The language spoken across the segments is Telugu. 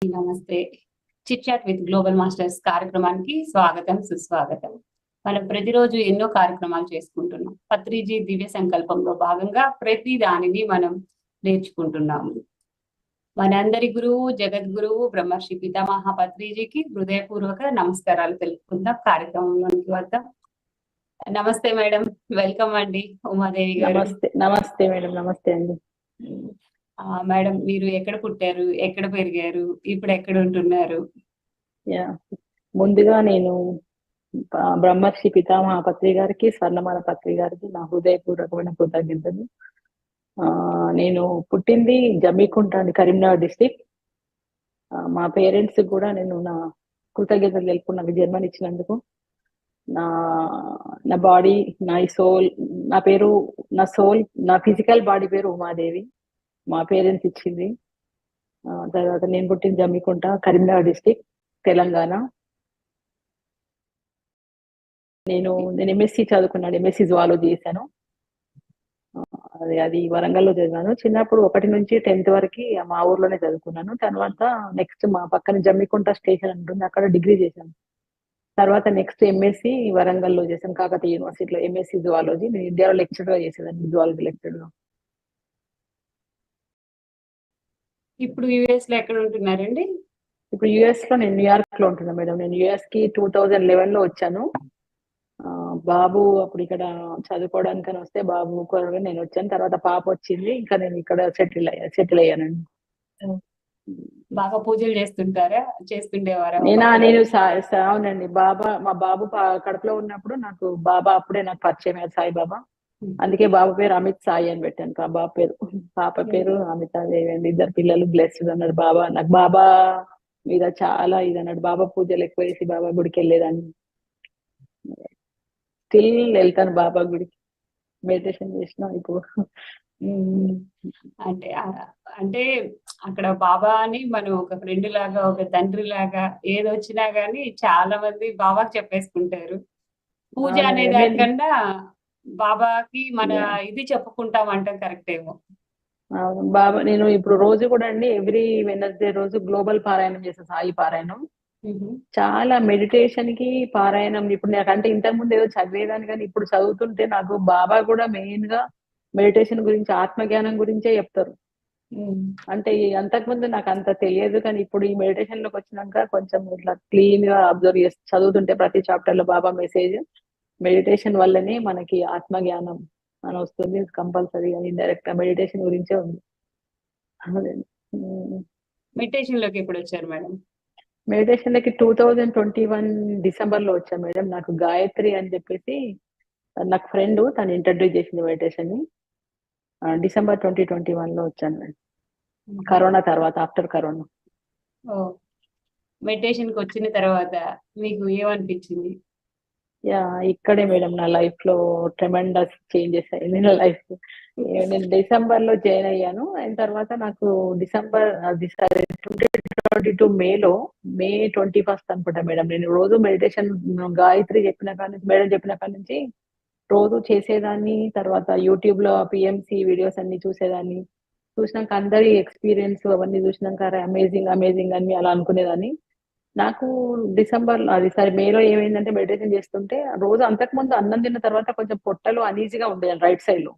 నమస్తే. Chit chat with global masters కార్యక్రమానికి స్వాగతం, సుస్వాగతం. మనం ప్రతిరోజు ఎన్నో కార్యక్రమాలు చేసుకుంటున్నాం. పత్రిజీ దివ్య సంకల్పంలో భాగంగా ప్రతి దానిని మనం నేర్చుకుంటున్నాము. మనందరి గురువు, జగద్గురువు బ్రహ్మర్షి పితామహ పత్రిజీకి హృదయపూర్వక నమస్కారాలు తెలుపుకుందాం. కార్యక్రమంలోనికి వద్దాం. నమస్తే మేడం. వెల్కమ్ అండి ఉమాదేవి గారు. నమస్తే నమస్తే మేడం. నమస్తే అండి. మేడం, మీరు ఎక్కడ పుట్టారు, ఎక్కడ పెరిగారు, ఇప్పుడు ఎక్కడ ఉంటున్నారు? ముందుగా నేను బ్రహ్మర్షి పితామహ పత్రి గారికి, స్వర్ణమాల పత్రి గారికి నా హృదయపూర్వకమైన కృతజ్ఞతలు. నేను పుట్టింది జమ్మికుంట అండి, కరీంనగర్ డిస్టిక్. మా పేరెంట్స్ కూడా నేను నా కృతజ్ఞతలు తెలుపు, నాకు జన్మనిచ్చినందుకు. నా నా బాడీ, నా సోల్, నా ఫిజికల్ బాడీ పేరు ఉమాదేవి, మా పేరెంట్స్ ఇచ్చింది. తర్వాత నేను పుట్టిన జమ్మికుంట, కరీంనగర్ డిస్టిక్, తెలంగాణ. నేను ఎంఎస్సి చదువుకున్నాను, ఎంఎస్సి జువాలజీ చేశాను. అది వరంగల్లో చదివాను. చిన్నప్పుడు 1 నుంచి 10th వరకు మా ఊర్లోనే చదువుకున్నాను. తర్వాత నెక్స్ట్ మా పక్కన జమ్మికుంట స్టేషన్ ఉంటుంది, అక్కడ డిగ్రీ చేశాను. తర్వాత నెక్స్ట్ ఎంఎస్సి వరంగల్లో చేశాను, కాకతీయ యూనివర్సిటీలో ఎంఎస్సి జువాలజీ. నేను ఇండియాలో లెక్చరర్గా చేసేదాన్ని, జువాలజీ లెక్చరర్గా. ఇప్పుడు యుఎస్ లో ఎక్కడ ఉంటున్నారండి? ఇప్పుడు యుఎస్ లో నేను న్యూయార్క్ లో ఉంటున్నా మేడం. నేను యుఎస్ కి 2011 లో వచ్చాను. బాబు అప్పుడు ఇక్కడ చదువుకోవడానికని వస్తే బాబు కొరకు నేను వచ్చాను. తర్వాత పాప వచ్చింది, ఇంకా నేను ఇక్కడ సెటిల్ అయ్యానండి. బాగా పూజలు చేస్తుండేవారా? నేను అవునండి. మా బాబు కడుపులో ఉన్నప్పుడు నాకు బాబా అప్పుడే నాకు పరిచయం అయ్యారు, సాయిబాబా. అందుకే బాబు పేరు అమిత్ సాయి అని పెట్టాను. బాబు పేరు, పాప పేరు అమితాదేవి అండి. 2 పిల్లలు బ్లెస్డ్ అన్నాడు బాబా. నాకు బాబా మీద చాలా ఇది అన్నాడు. బాబా పూజలు ఎక్కువ చేసి బాబా గుడికి వెళ్ళేదాన్ని. స్టిల్ వెళ్తాను బాబా గుడికి, మెడిటేషన్ చేసిన ఇప్పుడు. అంటే అక్కడ బాబాని మనం ఒక ఫ్రెండ్ లాగా, ఒక తండ్రి లాగా ఏదొచ్చినా గానీ చాలా మంది బాబాకి చెప్పేసుకుంటారు. పూజ అనే దానికన్నా బాబాకి మన ఇది చెప్పుకుంటాం అంటాం, కరెక్ట్ ఏమో. బాబా నేను ఇప్పుడు రోజు కూడా అండి, ఎవ్రీ వెనస్డే రోజు గ్లోబల్ పారాయణం చేస్తాను, సాయి పారాయణం. చాలా మెడిటేషన్ కి పారాయణం. ఇప్పుడు నాకంటే ఇంతకు ముందు ఏదో చదివేదాన్ని, కానీ ఇప్పుడు చదువుతుంటే నాకు బాబా కూడా మెయిన్ గా మెడిటేషన్ గురించి, ఆత్మజ్ఞానం గురించే చెప్తారు. అంటే అంతకుముందు నాకు అంత తెలియదు, కానీ ఇప్పుడు ఈ మెడిటేషన్ లోకి వచ్చినాక కొంచెం ఇట్లా క్లీన్ గా అబ్జర్వ్ చేసి చదువుతుంటే ప్రతి చాప్టర్ లో బాబా మెసేజ్, మెడిటేషన్ వల్లనే మనకి ఆత్మజ్ఞానం అని వస్తుంది. కంపల్సరీ అని ఇండైరెక్ట్ గా మెడిటేషన్ గురించే ఉంది. మెడిటేషన్ లోకి ఎప్పుడు వచ్చారు మేడం? మెడిటేషన్ లకి 2021 డిసెంబర్ లో వచ్చాను మేడం. నాకు గాయత్రి అని చెప్పేసి నాకు ఫ్రెండ్, తను ఇంట్రడ్యూస్ చేసింది మెడిటేషన్ ని. డిసెంబర్ 2021 లో వచ్చాను మేడం, కరోనా తర్వాత, ఆఫ్టర్ కరోనా. మెడిటేషన్ కి వచ్చిన తర్వాత మీకు ఏమనిపించింది? ఇక్కడే మేడం నా లైఫ్ లో ట్రెమెండస్ చేంజెస్ అయింది. నా లైఫ్ నేను డిసెంబర్ లో జాయిన్ అయ్యాను. అయిన తర్వాత నాకు డిసెంబర్ 2022 మే 21 అనుకుంటా మేడం, నేను రోజు మెడిటేషన్ గాయత్రి చెప్పిన కాడి నుంచి, మేడం చెప్పిన కాడి నుంచి రోజు చేసేదాన్ని. తర్వాత యూట్యూబ్ లో పిఎంసి వీడియోస్ అన్ని చూసేదాన్ని. చూసినాక అందరి ఎక్స్పీరియన్స్ అవన్నీ చూసినాక అమేజింగ్ అమేజింగ్ అని అలా అనుకునేదాన్ని. నాకు మేలో ఏమైందంటే, మెడిటేషన్ చేస్తుంటే రోజు, అంతకుముందు అన్నం తిన్న తర్వాత కొంచెం పొట్టలో అనీజీగా ఉండేది రైట్ సైడ్ లో.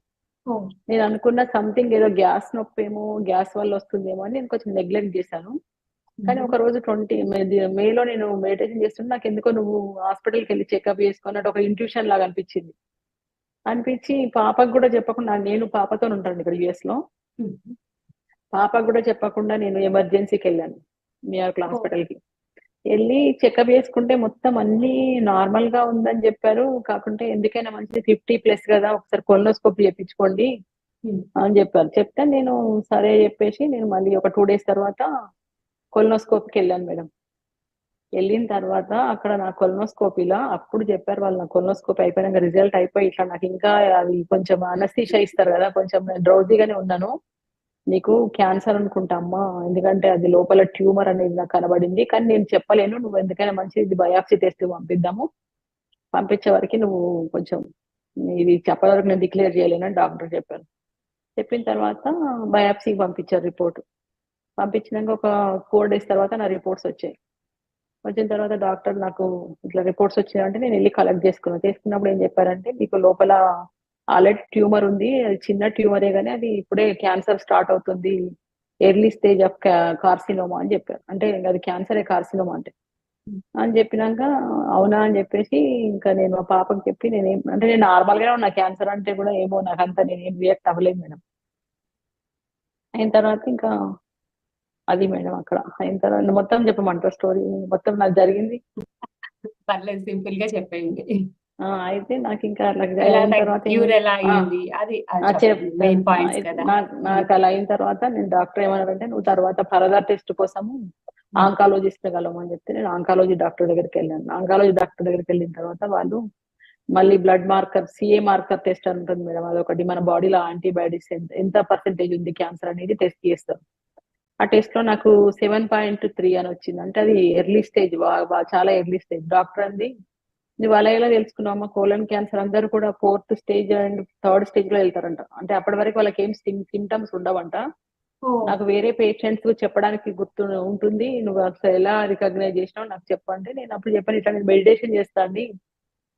నేను అనుకున్న సంథింగ్ ఏదో గ్యాస్ నొప్పేమో, గ్యాస్ వల్ల వస్తుందేమో అని నేను కొంచెం నెగ్లెక్ట్ చేశాను. కానీ ఒక రోజు మేలో నేను మెడిటేషన్ చేస్తుంటే నాకు ఎందుకో నువ్వు హాస్పిటల్కి వెళ్ళి చెకప్ చేసుకున్నట్టు ఒక ఇంట్యూషన్ లాగా అనిపించి పాపకు కూడా చెప్పకుండా, నేను పాపతో ఉంటాను ఇక్కడ యుఎస్ లో, పాపకు కూడా చెప్పకుండా నేను ఎమర్జెన్సీకి వెళ్ళాను, న్యూయార్క్ హాస్పిటల్ కి వెళ్ళి చెకప్ చేసుకుంటే మొత్తం అన్ని నార్మల్ గా ఉందని చెప్పారు. కాకుంటే ఎందుకైనా మంచిది 50+ కదా, ఒకసారి కొలనోస్కోపీ చేయించుకోండి అని చెప్పారు. చెప్తే నేను సరే చెప్పేసి నేను మళ్ళీ ఒక 2 days తర్వాత కొలనోస్కోపీకి వెళ్ళాను మేడం. వెళ్ళిన తర్వాత అక్కడ నా కొలనోస్కోపీలో అప్పుడు చెప్పారు వాళ్ళు, నా కొలనోస్కోపీ అయిపోయినాక రిజల్ట్ అయిపోయి ఇట్లా నాకు ఇంకా అది కొంచెం అనస్థీషియా ఇస్తారు కదా, కొంచెం డ్రౌజీగానే ఉన్నాను, నీకు క్యాన్సర్ అనుకుంటా అమ్మా, ఎందుకంటే అది లోపల ట్యూమర్ అనేది నాకు కనబడింది, కానీ నేను చెప్పలేను, నువ్వు ఎందుకైనా మంచిది బయాప్సీ టెస్ట్ పంపిద్దాము, పంపించే వరకు నువ్వు కొంచెం ఇది చెప్పే వరకు నేను డిక్లేర్ చేయలేనని డాక్టర్ చెప్పారు. చెప్పిన తర్వాత బయాప్సీకి పంపించారు రిపోర్ట్. పంపించినాక ఒక 4 డేస్ తర్వాత నా రిపోర్ట్స్ వచ్చాయి. వచ్చిన తర్వాత డాక్టర్ నాకు ఇట్లా రిపోర్ట్స్ వచ్చినాయంటే నేను వెళ్ళి కలెక్ట్ చేసుకున్నాను. చేసుకున్నప్పుడు ఏం చెప్పారంటే, మీకు లోపల ఆల్రెడీ ట్యూమర్ ఉంది. అది చిన్న ట్యూమరే గానీ అది ఇప్పుడే క్యాన్సర్ స్టార్ట్ అవుతుంది. ఎర్లీ స్టేజ్ ఆఫ్ కార్సినోమా అని చెప్పారు. అంటే అది క్యాన్సరే కార్సినోమా అంటే. అని చెప్పినాక అవునా అని చెప్పేసి ఇంకా నేను మా పాపకి చెప్పి అంటే నేను నార్మల్ గానే ఉన్నా. క్యాన్సర్ అంటే కూడా ఏమో నాకంత నేనేం రియాక్ట్ అవ్వలేదు మేడం. అయిన తర్వాత ఇంకా అది మేడం అక్కడ అయిన తర్వాత మొత్తం చెప్పమంటారు స్టోరీ మొత్తం నాకు జరిగింది. పర్లేదు, సింపుల్ గా చెప్పేయండి. అయితే నాకు ఇంకా అట్లా ఎలా అయిన తర్వాత క్యూర్ ఎలా అయింది అది చెప్పండి, మెయిన్ పాయింట్స్ కదా. నాకు అలా అయిన తర్వాత నేను డాక్టర్ ఏమన్నారంటే, నువ్వు తర్వాత ఫర్దర్ టెస్ట్ కోసము ఆంకాలజిస్ట్ కలవమని చెప్తే నేను ఆంకాలజీ డాక్టర్ దగ్గరికి వెళ్ళాను. ఆంకాలజీ డాక్టర్ దగ్గరికి వెళ్ళిన తర్వాత వాళ్ళు మళ్ళీ blood marker, CA marker test అని ఉంటుంది మేడం. అదొకటి మన బాడీలో యాంటీబాడీస్ ఎంత పర్సెంటేజ్ ఉంది క్యాన్సర్ అనేది టెస్ట్ చేస్తారు. ఆ టెస్ట్ లో నాకు 7.3 అని వచ్చింది. అంటే అది ఎర్లీ స్టేజ్, చాలా ఎర్లీ స్టేజ్. డాక్టర్ అంది, నువ్వు అలా ఎలా తెలుసుకున్నావమ్మా, కోలన్ క్యాన్సర్ అందరూ కూడా 4th stage and 3rd stage లో వెళ్తారంట. అంటే అప్పటి వరకు వాళ్ళకి ఏం సిమ్టమ్స్ ఉండవంట. నాకు వేరే పేషెంట్స్ చెప్పడానికి గుర్తు ఉంటుంది, నువ్వు అసలు ఎలా రికగ్నైజ్ చేసినావు నాకు చెప్పండి. నేను అప్పుడు చెప్పాను, ఇట్లా నేను మెడిటేషన్ చేస్తాను.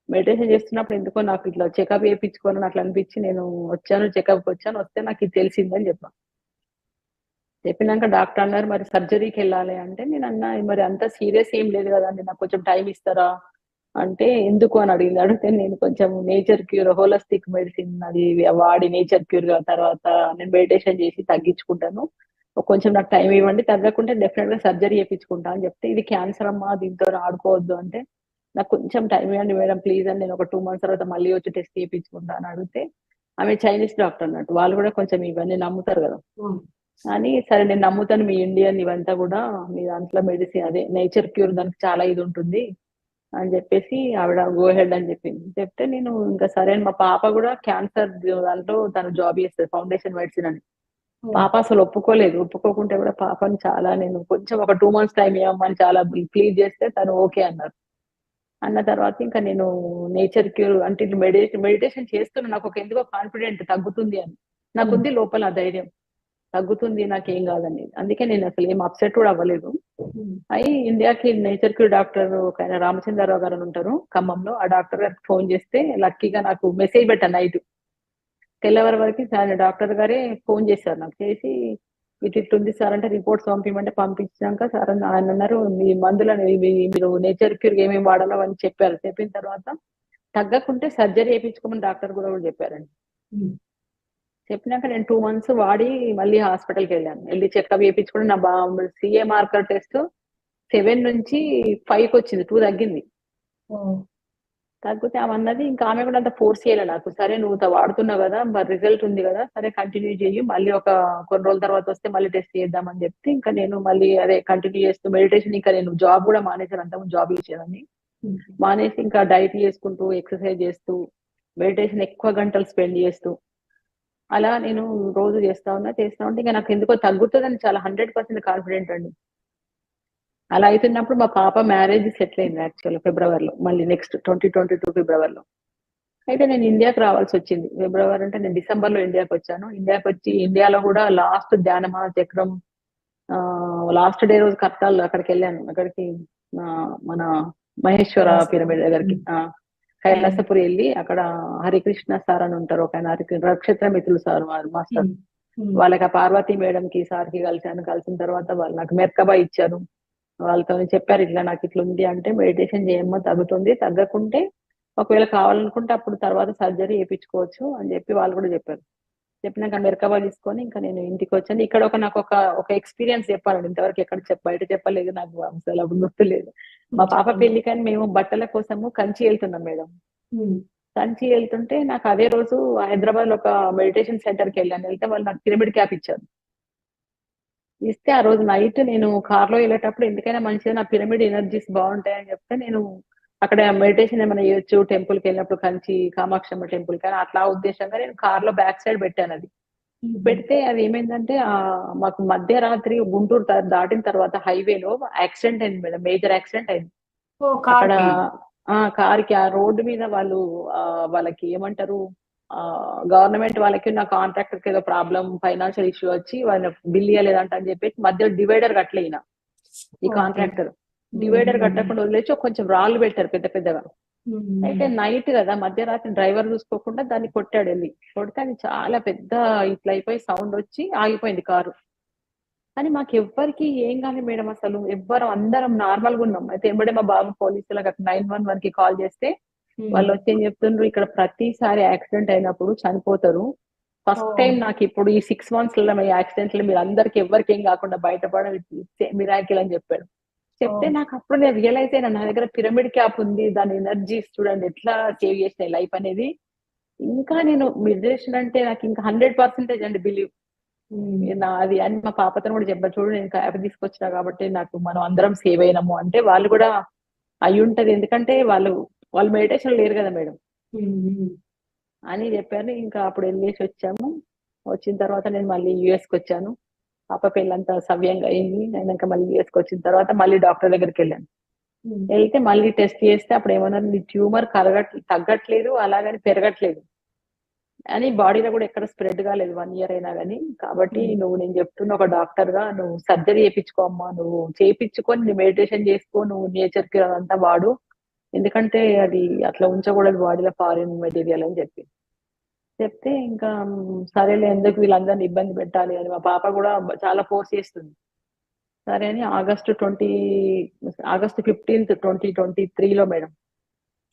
మెడిటేషన్ చేస్తున్నప్పుడు ఎందుకో నాకు ఇట్లా చెకప్ చేయించుకోవాలని అట్లా అనిపించి నేను వచ్చాను, చెకప్ వచ్చాను. వస్తే నాకు ఇది తెలిసిందని చెప్పాను. చెప్పినాక డాక్టర్ అన్నారు, మరి సర్జరీకి వెళ్ళాలి అంటే నేను అన్నా, మరి అంత సీరియస్ ఏం లేదు కదండి, నాకు కొంచెం టైం ఇస్తారా అంటే ఎందుకు అని అడిగింది. అడిగితే నేను కొంచెం నేచర్ క్యూర్, హోలిస్టిక్ మెడిసిన్ అది వాడి నేచర్ క్యూర్ తర్వాత నేను మెడిటేషన్ చేసి తగ్గించుకుంటాను, కొంచెం నాకు టైం ఇవ్వండి, తగ్గకుంటే డెఫినెట్ గా సర్జరీ చేయించుకుంటా అని చెప్తే, ఇది క్యాన్సర్ అమ్మా, దీంతో ఆడుకోవద్దు అంటే, నాకు కొంచెం టైం ఇవ్వండి మేడం ప్లీజ్ అని నేను ఒక 2 months తర్వాత మళ్ళీ వచ్చి టెస్ట్ చేయించుకుంటా అని అడిగితే, ఆమె చైనీస్ డాక్టర్ అన్నట్టు, వాళ్ళు కూడా కొంచెం ఇవన్నీ నమ్ముతారు కదా అని, సరే నేను నమ్ముతాను మీ ఇండియన్ ఇవంతా కూడా, మీ దాంట్లో మెడిసిన్ అదే నేచర్ క్యూర్ దానికి చాలా ఇది ఉంటుంది అని చెప్పేసి ఆవిడ గో హెడ్ అని చెప్పింది. చెప్తే నేను ఇంకా సరే అని, మా పాప కూడా క్యాన్సర్ దాంట్లో తను జాబ్ చేస్తుంది, ఫౌండేషన్ మెడిసిన్ అని. పాప అసలు ఒప్పుకోలేదు. ఒప్పుకోకుంటే కూడా పాపని చాలా నేను కొంచెం ఒక 2 months టైం ఇవ్వమని చాలా ప్లీజ్ చేస్తే తను ఓకే అన్నారు. అన్న తర్వాత ఇంకా నేను నేచర్ క్యూర్ అంటే మెడిటేషన్ చేస్తున్నా, నాకు ఒక ఎందుకో కాన్ఫిడెంట్ తగ్గుతుంది అని, నాకుంది లోపల ఆ ధైర్యం, తగ్గుతుంది నాకేం కాదని. అందుకే నేను అసలు ఏం అప్సెట్ కూడా అవ్వలేదు. అయి ఇండియాకి నేచర్ క్యూర్ డాక్టర్ ఒక ఆయన రామచంద్రరావు గారు అని ఉంటారు ఖమ్మంలో, ఆ డాక్టర్ గారికి ఫోన్ చేస్తే లక్కీగా నాకు మెసేజ్ పెట్టాను నైట్. తెల్లవారి వరకు డాక్టర్ గారే ఫోన్ చేశారు నాకు, చేసి ఇట్లుంది సార్ అంటే రిపోర్ట్స్ పంపించమంటే పంపించాక సార్ ఆయన అన్నారు, మీ మందులను మీరు నేచర్ క్యూర్ ఏమేమి వాడాలో అని చెప్పారు. చెప్పిన తర్వాత తగ్గకుంటే సర్జరీ చేయించుకోమని డాక్టర్ కూడా చెప్పారండి. చెప్పినాక నేను 2 months వాడి మళ్ళీ హాస్పిటల్కి వెళ్ళాను. వెళ్ళి చెకప్ చేయించుకుని నా సిఏ మార్కర్ టెస్ట్ 7 నుంచి 5కి వచ్చింది, 2 తగ్గింది. తగ్గితే అవన్నది ఇంకా ఆమె కూడా అంత ఫోర్స్ చేయలే నాకు, సరే నువ్వు వాడుతున్నావు కదా, మరి రిజల్ట్ ఉంది కదా, సరే కంటిన్యూ చెయ్యి, మళ్ళీ ఒక కొన్ని రోజుల తర్వాత వస్తే మళ్ళీ టెస్ట్ చేద్దామని చెప్తే ఇంకా నేను మళ్ళీ అదే కంటిన్యూ చేస్తూ మెడిటేషన్, ఇంకా నేను జాబ్ కూడా మానేశాను, అంతకుముందు జాబ్ చేసేదాన్ని మానేసి ఇంకా డైట్ చేసుకుంటూ ఎక్సర్సైజ్ చేస్తూ మెడిటేషన్ ఎక్కువ గంటలు స్పెండ్ చేస్తూ అలా నేను రోజు చేస్తా ఉంటే ఇంకా నాకు ఎందుకో తగ్గుతుందని చాలా 100% కాన్ఫిడెంట్ అండి. అలా అవుతున్నప్పుడు మా పాప మ్యారేజ్ సెటిల్ అయింది యాక్చువల్ ఫిబ్రవరిలో, మళ్ళీ నెక్స్ట్ 2022 ఫిబ్రవరిలో. అయితే నేను ఇండియాకి రావాల్సి వచ్చింది. ఫిబ్రవరి అంటే నేను డిసెంబర్లో ఇండియాకి వచ్చాను. ఇండియాకి వచ్చి ఇండియాలో కూడా లాస్ట్ ధ్యానమా చక్రం లాస్ట్ డే రోజు కట్టాలి అక్కడికి వెళ్ళాను. అక్కడికి మన మహేశ్వర పిరమిడ్ దగ్గరికి కైలాసపురి వెళ్ళి అక్కడ హరికృష్ణ సార్ అని ఉంటారు, ఒక ఆయన నక్షత్ర మిత్రులు సార్ మాస్టర్, వాళ్ళకి ఆ పార్వతి మేడం కి సార్ కి కలిసిన తర్వాత వాళ్ళు నాకు మెర్కబా ఇచ్చారు. వాళ్ళతో చెప్పారు, ఇట్లా నాకు ఇట్లా ఉంది అంటే మెడిటేషన్ చేయమ్మా తగ్గుతుంది, తగ్గకుంటే ఒకవేళ కావాలనుకుంటే అప్పుడు తర్వాత సర్జరీ చేయించుకోవచ్చు అని చెప్పి వాళ్ళు కూడా చెప్పారు. చెప్పినాక మెర్కబా తీసుకొని ఇంకా నేను ఇంటికి వచ్చాను. ఇక్కడ నాకు ఒక ఎక్స్పీరియన్స్ చెప్పాలండి, ఇంతవరకు ఎక్కడ బయట చెప్పలేదు, నాకు అసలు అప్పుడు గుర్తులేదు. మా పాప పెళ్లి కానీ మేము బట్టల కోసము కంచి వెళ్తున్నాం మేడం. కంచి వెళ్తుంటే నాకు అదే రోజు హైదరాబాద్ లో ఒక మెడిటేషన్ సెంటర్ కి వెళ్ళాను. వెళ్తే వాళ్ళు నాకు పిరమిడ్ క్యాప్ ఇచ్చారు. ఇస్తే ఆ రోజు నైట్ నేను కార్ లో వెళ్ళేటప్పుడు ఎందుకైనా మంచిగా నా పిరమిడ్ ఎనర్జీస్ బాగుంటాయని చెప్తే నేను అక్కడ మెడిటేషన్ ఏమైనా చేయొచ్చు టెంపుల్ కి వెళ్ళినప్పుడు, కంచి కామాక్షమ్మ టెంపుల్ కానీ అట్లా ఉద్దేశంగా నేను కార్ లో బ్యాక్ సైడ్ పెట్టాను. అది పెడితే అది ఏమైందంటే మాకు మధ్యరాత్రి గుంటూరు దాటిన తర్వాత హైవేలో యాక్సిడెంట్ అయింది మేడం, మేజర్ యాక్సిడెంట్ అయింది. అక్కడ కార్కి ఆ రోడ్డు మీద వాళ్ళు వాళ్ళకి ఏమంటారు గవర్నమెంట్ వాళ్ళకి నా కాంట్రాక్టర్ కి ఏదో ప్రాబ్లం ఫైనాన్షియల్ ఇష్యూ వచ్చి వాళ్ళ బిల్ ఇవ్వలేదంట అని చెప్పేసి మధ్యలో డివైడర్ కట్టలేన ఈ ఓకే. కాంట్రాక్టర్ డివైడర్ కట్టకుండా వదిలేసి కొంచెం రాళ్ళు పెట్టారు పెద్ద పెద్దగా. అయితే నైట్ కదా మధ్యరాత్రి డ్రైవర్ చూసుకోకుండా దాన్ని కొట్టాడు వెళ్ళి. కొడితే అది చాలా పెద్ద ఇట్లా అయిపోయి సౌండ్ వచ్చి ఆగిపోయింది కారు. కానీ మాకు ఎవ్వరికి ఏం కాలే మేడం, అసలు ఎవ్వరు అందరం నార్మల్ గా ఉన్నాం. అయితే ఎంబడే మా బాబు పోలీసులకు 911 కి కాల్ చేస్తే వాళ్ళు వచ్చి ఏం చెప్తుండ్రు, ఇక్కడ ప్రతిసారి యాక్సిడెంట్ అయినప్పుడు చనిపోతారు. ఫస్ట్ ఓ. టైం నాకు ఇప్పుడు ఈ 6 months లలో ఈ యాక్సిడెంట్ లో మీరు అందరికి ఎవరికి ఏం కాకుండా బయటపడాలి మిరాకిల్ అని చెప్పాడు. చెప్తే ఓ. నాకు అప్పుడు నేను రియలైజ్ అయినా, నా దగ్గర పిరమిడ్ క్యాప్ ఉంది, దాని ఎనర్జీస్ చూడండి ఎట్లా సేవ్ చేసినాయి లైఫ్ అనేది. ఇంకా నేను మెడిటేషన్ అంటే నాకు ఇంకా 100% అండి బిలీవ్ నాది అని మా పాపతో కూడా చెప్పారు. చూడు నేను క్యాప్ తీసుకొచ్చినా కాబట్టి నాకు మనం అందరం సేవ్ అయినాము అంటే వాళ్ళు కూడా అయి ఉంటది, ఎందుకంటే వాళ్ళు మెడిటేషన్ లేరు కదా మేడం అని చెప్పారు. ఇంకా అప్పుడు వెళ్ళేసి వచ్చాము. వచ్చిన తర్వాత నేను మళ్ళీ యుఎస్కి వచ్చాను. పాప పెళ్ళంతా సవ్యంగా అయింది. నేను ఇంకా మళ్ళీ యుఎస్కి వచ్చిన తర్వాత మళ్ళీ డాక్టర్ దగ్గరికి వెళ్ళాను. వెళ్తే మళ్ళీ టెస్ట్ చేస్తే అప్పుడు ఏమన్నారు, నీ ట్యూమర్ తగ్గట్లేదు అలాగని పెరగట్లేదు అని, బాడీలో కూడా ఎక్కడ స్ప్రెడ్ కాలేదు 1 year అయినా కానీ. కాబట్టి నువ్వు, నేను చెప్తున్న ఒక డాక్టర్ గా, నువ్వు సర్జరీ చేయించుకోమ్మా, నువ్వు చేయించుకొని నువ్వు మెడిటేషన్ చేసుకో, నువ్వు నేచర్ కి అదంతా వాడు, ఎందుకంటే అది అట్లా ఉంచకూడదు బాడీలో ఫారిన్ మెటీరియల్ అని చెప్తే ఇంకా సరేలే ఎందుకు వీళ్ళందరినీ ఇబ్బంది పెట్టాలి అని మా పాప కూడా చాలా ఫోర్స్ చేస్తుంది. సరే అని ఆగస్ట్ 15th 2023లో మేడం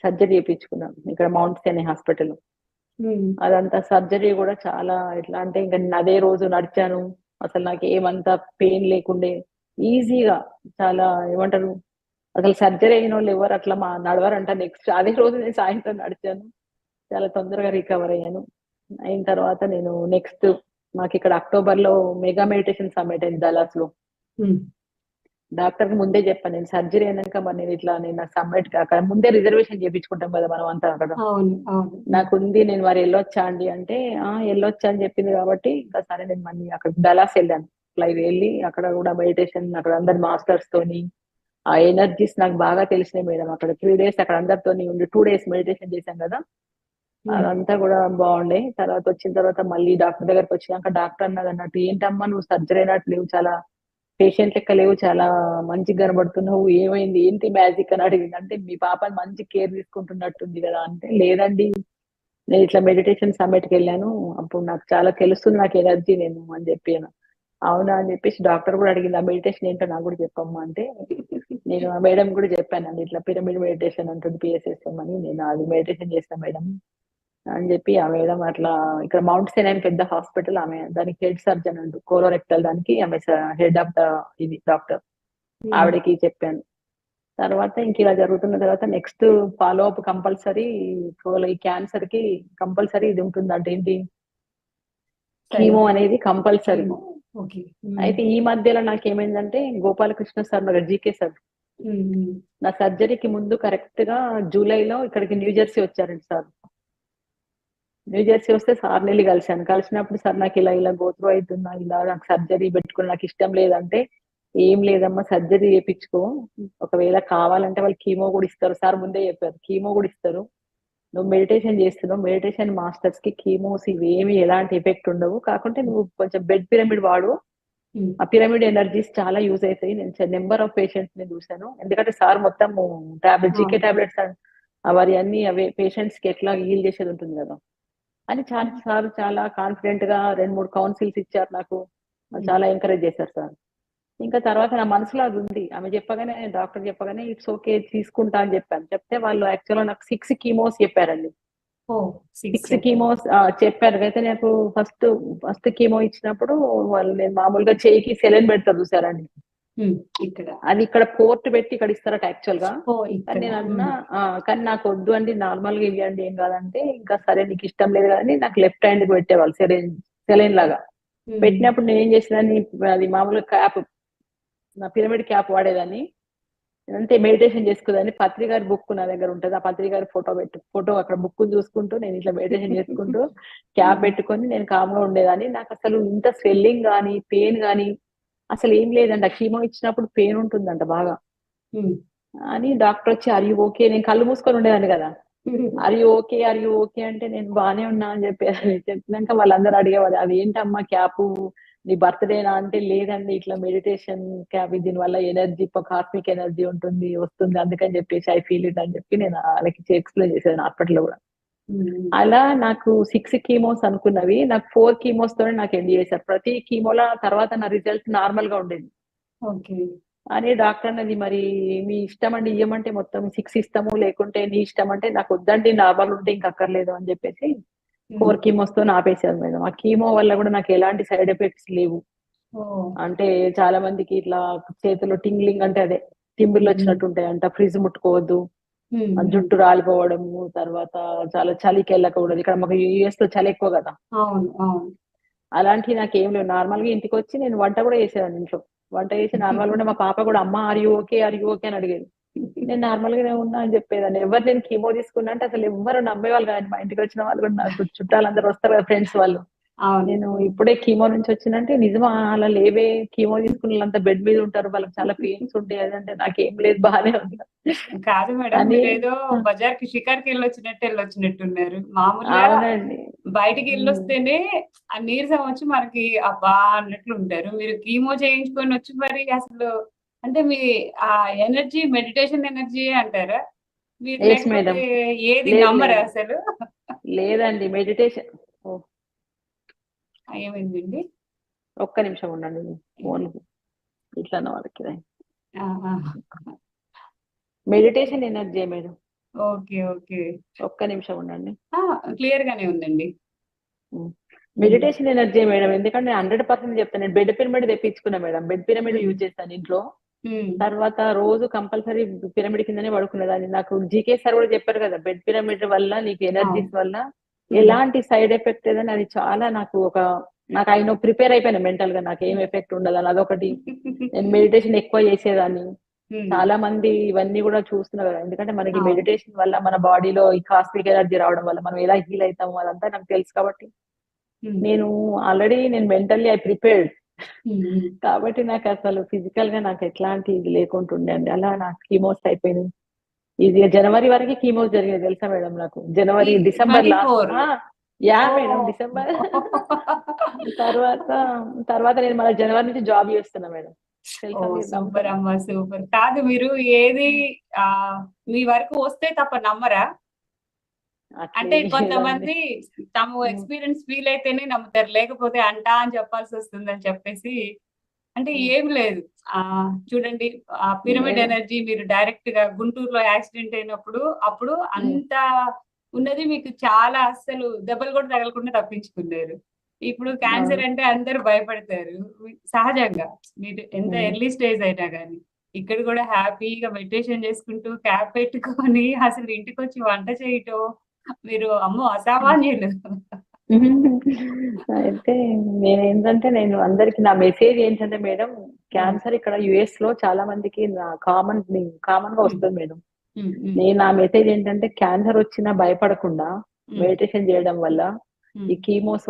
సర్జరీ చేయించుకున్నాను ఇక్కడ మౌంట్ సెనీ హాస్పిటల్. అదంతా సర్జరీ కూడా చాలా ఎట్లా అంటే ఇంకా నేను అదే రోజు నడిచాను. అసలు నాకు ఏమంతా పెయిన్ లేకుండే ఈజీగా, చాలా ఏమంటారు అసలు సర్జరీ అయిన వాళ్ళు ఎవరు అట్లా నడవరంట. నెక్స్ట్ అదే రోజు నేను సాయంత్రం నడిచాను, చాలా తొందరగా రికవర్ అయ్యాను. అయిన తర్వాత నేను నెక్స్ట్ మాకు ఇక్కడ అక్టోబర్ లో మెగా మెడిటేషన్ సమ్మిట్ అయింది డలాస్ లో. డాక్టర్ కి ముందే చెప్పాను, నేను సర్జరీ అయినాక మరి నేను ఇట్లా నేను సమ్మిట్ అక్కడ ముందే రిజర్వేషన్ చేయించుకుంటాం కదా మనం అంతా అక్కడ, నాకు ఉంది నేను మరి వెళ్ళొచ్చా అండి అంటే వెళ్ళొచ్చా అని చెప్పింది. కాబట్టి ఇంకా సరే నేను మళ్ళీ అక్కడ డలాస్ వెళ్ళాను. ఫ్లైట్ వెళ్ళి అక్కడ కూడా మెడిటేషన్, అక్కడ అందరు మాస్టర్స్ తోని ఆ ఎనర్జీస్ నాకు బాగా తెలిసినాయి మేడం. అక్కడ 3 days అక్కడ అందరితో ఉండి 2 days మెడిటేషన్ చేశాం కదా, అదంతా కూడా బాగుండే. తర్వాత వచ్చిన తర్వాత మళ్ళీ డాక్టర్ దగ్గరకు వచ్చినాక డాక్టర్ అన్నది అన్నట్టు, ఏంటమ్మా నువ్వు సర్జరీ అయినట్టు లేవు, చాలా పేషెంట్ లెక్క లేవు, చాలా మంచిగా కనబడుతున్నావు, ఏమైంది ఏంటి మ్యాజిక్ అని అడిగింది. అంటే మీ పాపని మంచి కేర్ తీసుకుంటున్నట్టుంది కదా అంటే, లేదండి నేను ఇట్లా మెడిటేషన్ సమ్మిట్కి వెళ్ళాను, అప్పుడు నాకు చాలా తెలుస్తుంది నాకు ఎనర్జీ నేను అని చెప్పాను. అవునా అని చెప్పేసి డాక్టర్ కూడా అడిగింది, ఆ మెడిటేషన్ ఏంటో నాకు కూడా చెప్పమ్మా అంటే, నేను ఆ మేడం కూడా చెప్పాను అండి ఇట్లా పిరమిడ్ మెడిటేషన్ అంటుంది పిఎస్ఎస్ఎం అని, నేను అది మెడిటేషన్ చేస్తాను మేడం అని చెప్పి ఆ మేడం అట్లా ఇక్కడ మౌంట్ సెనీ అని పెద్ద హాస్పిటల్, ఆమె దానికి హెడ్ సర్జన్ అంటూ కోలోరెక్టల్ దానికి ఆమె హెడ్ ఆఫ్ ద ఇది డాక్టర్, ఆవిడకి చెప్పాను. తర్వాత ఇంక ఇలా జరుగుతున్న తర్వాత నెక్స్ట్ ఫాలో అప్ కంపల్సరీ ఈ క్యాన్సర్ కి కంపల్సరీ ఇది ఉంటుంది అంటే ఏంటి, కీమో అనేది కంపల్సరీ. అయితే ఈ మధ్యలో నాకు ఏమైందంటే గోపాలకృష్ణ సార్ మరి జీకే సార్ నా సర్జరీకి ముందు కరెక్ట్ గా జూలైలో ఇక్కడికి న్యూజెర్సీ వచ్చారండి సార్. న్యూజెర్సీ వస్తే సార్ వెళ్ళి కలిసినప్పుడు సార్ నాకు ఇలా ఇలా గోత్రూ అవుతున్నా, ఇలా నాకు సర్జరీ పెట్టుకుని నాకు ఇష్టం లేదంటే, ఏం లేదమ్మా సర్జరీ చేయించుకో, ఒకవేళ కావాలంటే వాళ్ళు కీమో కూడా ఇస్తారు, సార్ ముందే చెప్పారు కీమో కూడా ఇస్తారు, నువ్వు మెడిటేషన్ చేస్తున్నావు, మెడిటేషన్ మాస్టర్స్ కి కీమోస్ ఇవేమి ఎలాంటి ఎఫెక్ట్ ఉండవు, కాకుంటే నువ్వు కొంచెం బెడ్ పిరమిడ్ వాడు, ఆ పిరమిడ్ ఎనర్జీస్ చాలా యూజ్ అవుతాయి. నేను నెంబర్ ఆఫ్ పేషెంట్స్ ని చూసాను, ఎందుకంటే సార్ మొత్తం జీకే టాబ్లెట్స్ అవి అన్ని అవే పేషెంట్స్ కి ఎట్లా హీల్ చేసేది ఉంటుంది కదా అని సార్ చాలా కాన్ఫిడెంట్ గా 2-3 కౌన్సిల్స్ ఇచ్చారు నాకు, చాలా ఎంకరేజ్ చేశారు సార్. ఇంకా తర్వాత నా మనసులో అది ఉంది, ఆమె చెప్పగానే డాక్టర్ చెప్పగానే ఇట్స్ ఓకే తీసుకుంటా అని చెప్పాను. చెప్తే వాళ్ళు యాక్చువల్గా నాకు 6 కీమోస్ చెప్పారండి. 6 కీమోస్ చెప్పారు. అయితే నాకు ఫస్ట్ కీమో ఇచ్చినప్పుడు వాళ్ళు నేను మామూలుగా చేయికి సెలైన్ పెడతారు చూసారండి, అది ఇక్కడ పోర్ట్ పెట్టి ఇక్కడ ఇస్తారట యాక్చువల్ గా. కానీ నేను అన్నా కానీ నాకు వద్దు అండి నార్మల్ గా ఇవ్వండి ఏం కాదంటే, ఇంకా సరే నీకు ఇష్టం లేదు కానీ నాకు లెఫ్ట్ హ్యాండ్ కి పెట్టేవాళ్ళు సెలైన్ లాగా. పెట్టినప్పుడు నేను ఏం చేసేదాన్ని, అది మామూలుగా క్యాప్, నా పిరమిడ్ క్యాప్ వాడేదాన్ని, అంతే మెడిటేషన్ చేసుకునేదాన్ని. పత్రి గారి బుక్ నా దగ్గర ఉంటుంది, ఆ పత్రి గారి ఫోటో అక్కడ బుక్ చూసుకుంటూ నేను ఇట్లా మెడిటేషన్ చేసుకుంటూ క్యాప్ పెట్టుకొని నేను కామ్గా ఉండేదాన్ని. నాకు అసలు ఇంత స్వెల్లింగ్ కానీ పెయిన్ కానీ అసలు ఏం లేదండి. ఆ కీమో ఇచ్చినప్పుడు పెయిన్ ఉంటుందంట బాగా అని డాక్టర్ వచ్చి ఆర్ యూ ఓకే, నేను కళ్ళు మూసుకొని ఉండేదాన్ని కదా, ఆర్ యూ ఓకే అంటే నేను బానే ఉన్నా అని చెప్పేసి చెప్పినాక వాళ్ళందరూ అడిగేవారు అది ఏంటమ్మా క్యాప్ నీ బర్త్డేనా అంటే లేదండి ఇట్లా మెడిటేషన్ క్యాప్ దీని వల్ల ఎనర్జీ కాస్మిక్ ఎనర్జీ ఉంటుంది వస్తుంది అందుకని చెప్పేసి ఐ ఫీల్ ఇట్ అని చెప్పి నేను వాళ్ళకి ఎక్స్ప్లెయిన్ చేశాను హాస్పిటల్లో కూడా. అలా నాకు 6 కీమోస్ అనుకున్నవి నాకు 4 కీమోస్ తోనే నాకు ఎండ్ చేశారు. ప్రతి కీమోల తర్వాత నా రిజల్ట్ నార్మల్ గా ఉండేది. ఓకే. అని డాక్టర్ అన్నది మరి మీ ఇష్టం అండి ఇయ్యమంటే మొత్తం 6 ఇస్తాము లేకుంటే నీ ఇష్టం అంటే నాకు వద్దండి నార్మల్ ఉంటే ఇంక అక్కర్లేదు అని చెప్పేసి 4 కీమోస్ తో ఆపేశారు మేడం. ఆ కీమో వల్ల కూడా నాకు ఎలాంటి సైడ్ ఎఫెక్ట్స్ లేవు. అంటే చాలా మందికి ఇట్లా చేతిలో టింగ్లింగ్ అంటే అదే తిమ్మిర్లు వచ్చినట్టు ఉంటాయంట, ఫ్రిడ్జ్ ముట్టుకోవద్దు, జుట్టు రాలిపోవడము, తర్వాత చాలా చలికి వెళ్ళకూడదు. ఇక్కడ మాకు యుఎస్ లో చలి ఎక్కువ కదా, అవును అవును. అలాంటివి నాకు ఏం లేవు. నార్మల్ గా ఇంటికి వచ్చి నేను వంట కూడా చేసేదాన్ని ఇంట్లో. వంట చేసి నార్మల్ గా మా పాప కూడా అమ్మ ఆర్ యూ ఓకే అని అడిగేది. నేను నార్మల్ గానే ఉన్నా అని చెప్పేదాన్ని. ఎవరు నేను కీమో తీసుకున్నా అంటే అసలు ఎవ్వరు నమ్మేవాళ్ళు కాదు. మా ఇంటికి వచ్చిన వాళ్ళు కూడా నాకు చుట్టాలందరూ వస్తారు కదా ఫ్రెండ్స్ వాళ్ళు. అవును. నేను ఇప్పుడే కీమో నుంచి వచ్చినంటే నిజమా అలా లేవే కీమో తీసుకున్న వాళ్ళంతా బెడ్ మీద ఉంటారు వాళ్ళకి చాలా పెయిన్స్ ఉంటాయి అదంటే నాకేం లేదు బాగానే ఉంది కాదు మేడం, అని. మీరేదో బజార్కి షికార్కి వెళ్ళొచ్చినట్టున్నారు. మామూలుగా అవునండి. బయటికి వెళ్ళొస్తేనే ఆ నీరసం వచ్చి మనకి అబ్బా అన్నట్లు ఉంటారు. మీరు కీమో చేయించుకొని వచ్చి మరి అసలు అంటే మీ ఆ ఎనర్జీ మెడిటేషన్ ఎనర్జీ అంటారా మీరు, ఎస్ లేకపోతే మేడం. ఏది లేదు నమ్మరా లేదు అసలు? లేదండి మెడిటేషన్. ఏమైందండి? ఒక్క నిమిషం ఉండండి ఫోన్ ఇట్లా అన్న వాళ్ళకి. ఆహా. Meditation energy madam. Okay okay. ఒక్క నిమిషం ఉండండి. క్లియర్ గానే ఉందండి. Meditation energy madam. ఎందుకంటే 100% చెప్తాను. నేను బెడ్ పిరమిడ్ తెప్పించుకున్నా మేడం. బెడ్ పిరమిడ్ యూజ్ చేస్తాను ఇంట్లో. తర్వాత రోజు కంపల్సరీ పిరమిడ్ కిందనే పడుకునేదాన్ని. నాకు జీకే సార్ కూడా చెప్పారు కదా బెడ్ పిరమిడ్ వల్ల నీకు ఎనర్జీస్ వల్ల ఎలాంటి సైడ్ ఎఫెక్ట్ లేదని. అది చాలా నాకు ఆయన ప్రిపేర్ అయిపోయినా మెంటల్ గా నాకు ఏం ఎఫెక్ట్ ఉండదని. అదొకటి. నేను మెడిటేషన్ ఎక్కువ చేసేదాన్ని. చాలా మంది ఇవన్నీ కూడా చూస్తున్నారు కదా, ఎందుకంటే మనకి మెడిటేషన్ వల్ల మన బాడీలో ఈ కాస్మిక్ ఎనర్జీ రావడం వల్ల మనం ఎలా హీల్ అవుతాము అదంతా నాకు తెలుసు కాబట్టి నేను ఆల్రెడీ మెంటల్లీ ఐ ప్రిపేర్డ్. కాబట్టి నాకు అసలు ఫిజికల్ గా నాకు ఎట్లాంటి ఇది లేకుంటుండే అండి. అలా నాకు కీమోస్ అయిపోయినాయి. ఇది జనవరి వరకు కీమోస్ జరిగేది తెలుసా మేడం నాకు. జనవరి December last. Yeah madam December తర్వాత నేను మన జనవరి నుంచి జాబ్ చేస్తున్నా మేడం. సూపర్ అమ్మా సూపర్. కాదు మీరు ఏది మీ వరకు వస్తే తప్ప నమ్మరా? అంటే కొంతమంది తాము ఎక్స్పీరియన్స్ ఫీల్ అయితేనే నమ్ముతారు, లేకపోతే అంటా అని చెప్పాల్సి వస్తుందని చెప్పేసి. అంటే ఏం లేదు. చూడండి ఆ పిరమిడ్ ఎనర్జీ మీరు డైరెక్ట్ గా గుంటూరులో యాక్సిడెంట్ అయినప్పుడు అప్పుడు అంత ఉన్నది మీకు చాలా అస్సలు దెబ్బలు కూడా తగలకుండా తప్పించుకున్నారు. ఇప్పుడు క్యాన్సర్ అంటే అందరూ భయపడతారు సహజంగా. మీరు ఎంత ఎర్లీ స్టేజ్ అయినా కానీ ఇక్కడ కూడా హ్యాపీగా మెడిటేషన్ చేసుకుంటూ క్యాప్ పెట్టుకొని అసలు ఇంటికి వచ్చి వంట చేయటం మీరు అమ్మో అసామాన్యులు. అయితే నేను అందరికి నా మెసేజ్ ఏంటంటే మేడం, క్యాన్సర్ ఇక్కడ యుఎస్ లో చాలా మందికి కామన్ గా వస్తుంది మేడం. నేను నా మెసేజ్ ఏంటంటే క్యాన్సర్ వచ్చినా భయపడకుండా మెడిటేషన్ చేయడం వల్ల ఈ కీమోస్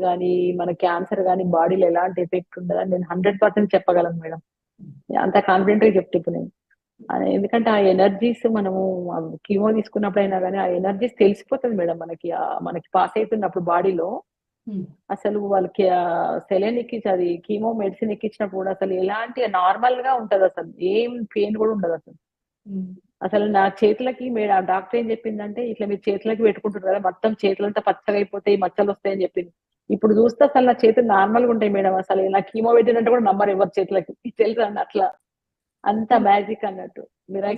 కానీ మన క్యాన్సర్ కానీ బాడీలో ఎలాంటి ఎఫెక్ట్ ఉండదని నేను 100% చెప్పగలను మేడం. అంత కాన్ఫిడెంట్ గా చెప్తే నేను. ఎందుకంటే ఆ ఎనర్జీస్ మనము కీమో తీసుకున్నప్పుడైనా కానీ ఆ ఎనర్జీస్ తెలిసిపోతుంది మేడం మనకి పాస్ అవుతున్నప్పుడు బాడీలో. అసలు వాళ్ళకి సెలైన్ ఎక్కించి అది కీమో మెడిసిన్ ఎక్కించినప్పుడు కూడా అసలు ఎలాంటి నార్మల్ గా ఉంటది, అసలు ఏం పెయిన్ కూడా ఉండదు అసలు. అసలు నా చేతులకి డాక్టర్ ఏం చెప్పిందంటే ఇట్లా మీరు చేతులకి పెట్టుకుంటారు కదా మొత్తం చేతులంతా పచ్చగా అయిపోతాయి మచ్చలు వస్తాయని చెప్పింది. ఇప్పుడు చూస్తే అసలు నా చేతులు నార్మల్ గా ఉంటాయి మేడం. అసలు నా కీమో పెట్టినట్టు కూడా నమ్మరు ఎవరు చేతులకి, తెలుసు అండి అట్లా. అంత మ్యాజిక్ అన్నట్టు.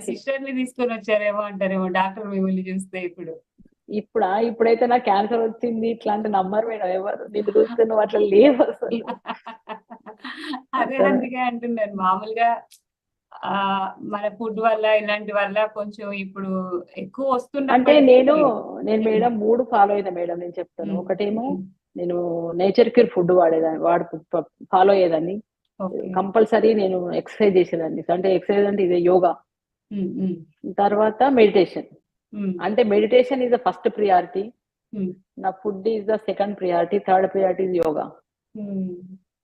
సిస్టర్ ని తీసుకొని వచ్చారేమో అంటారేమో డాక్టర్ మిమ్మల్ని చూస్తే. ఇప్పుడైతే నాకు క్యాన్సర్ వచ్చింది ఇట్లాంటి నమ్మరు మేడం ఎవరు. నిన్ను చూస్తే నువ్వు అట్లా లేవు అసలు. అదే అందుకే అంటున్నాను. మామూలుగా మన ఫుడ్ వల్ల ఇలాంటి వల్ల కొంచెం ఇప్పుడు ఎక్కువ వస్తున్న అంటే నేను మేడం 3 ఫాలో అయినా మేడం. నేను చెప్తాను. ఒకటేమో నేను నేచర్ క్యూర్ ఫుడ్ ఫాలో అయ్యేదాన్ని. కంపల్సరీ నేను ఎక్సర్సైజ్ చేసేదాన్ని. అంటే ఎక్సర్సైజ్ అంటే ఇదే యోగా. తర్వాత మెడిటేషన్. అంటే meditation is the first priority. నా food is the second priority. Third priority is yoga.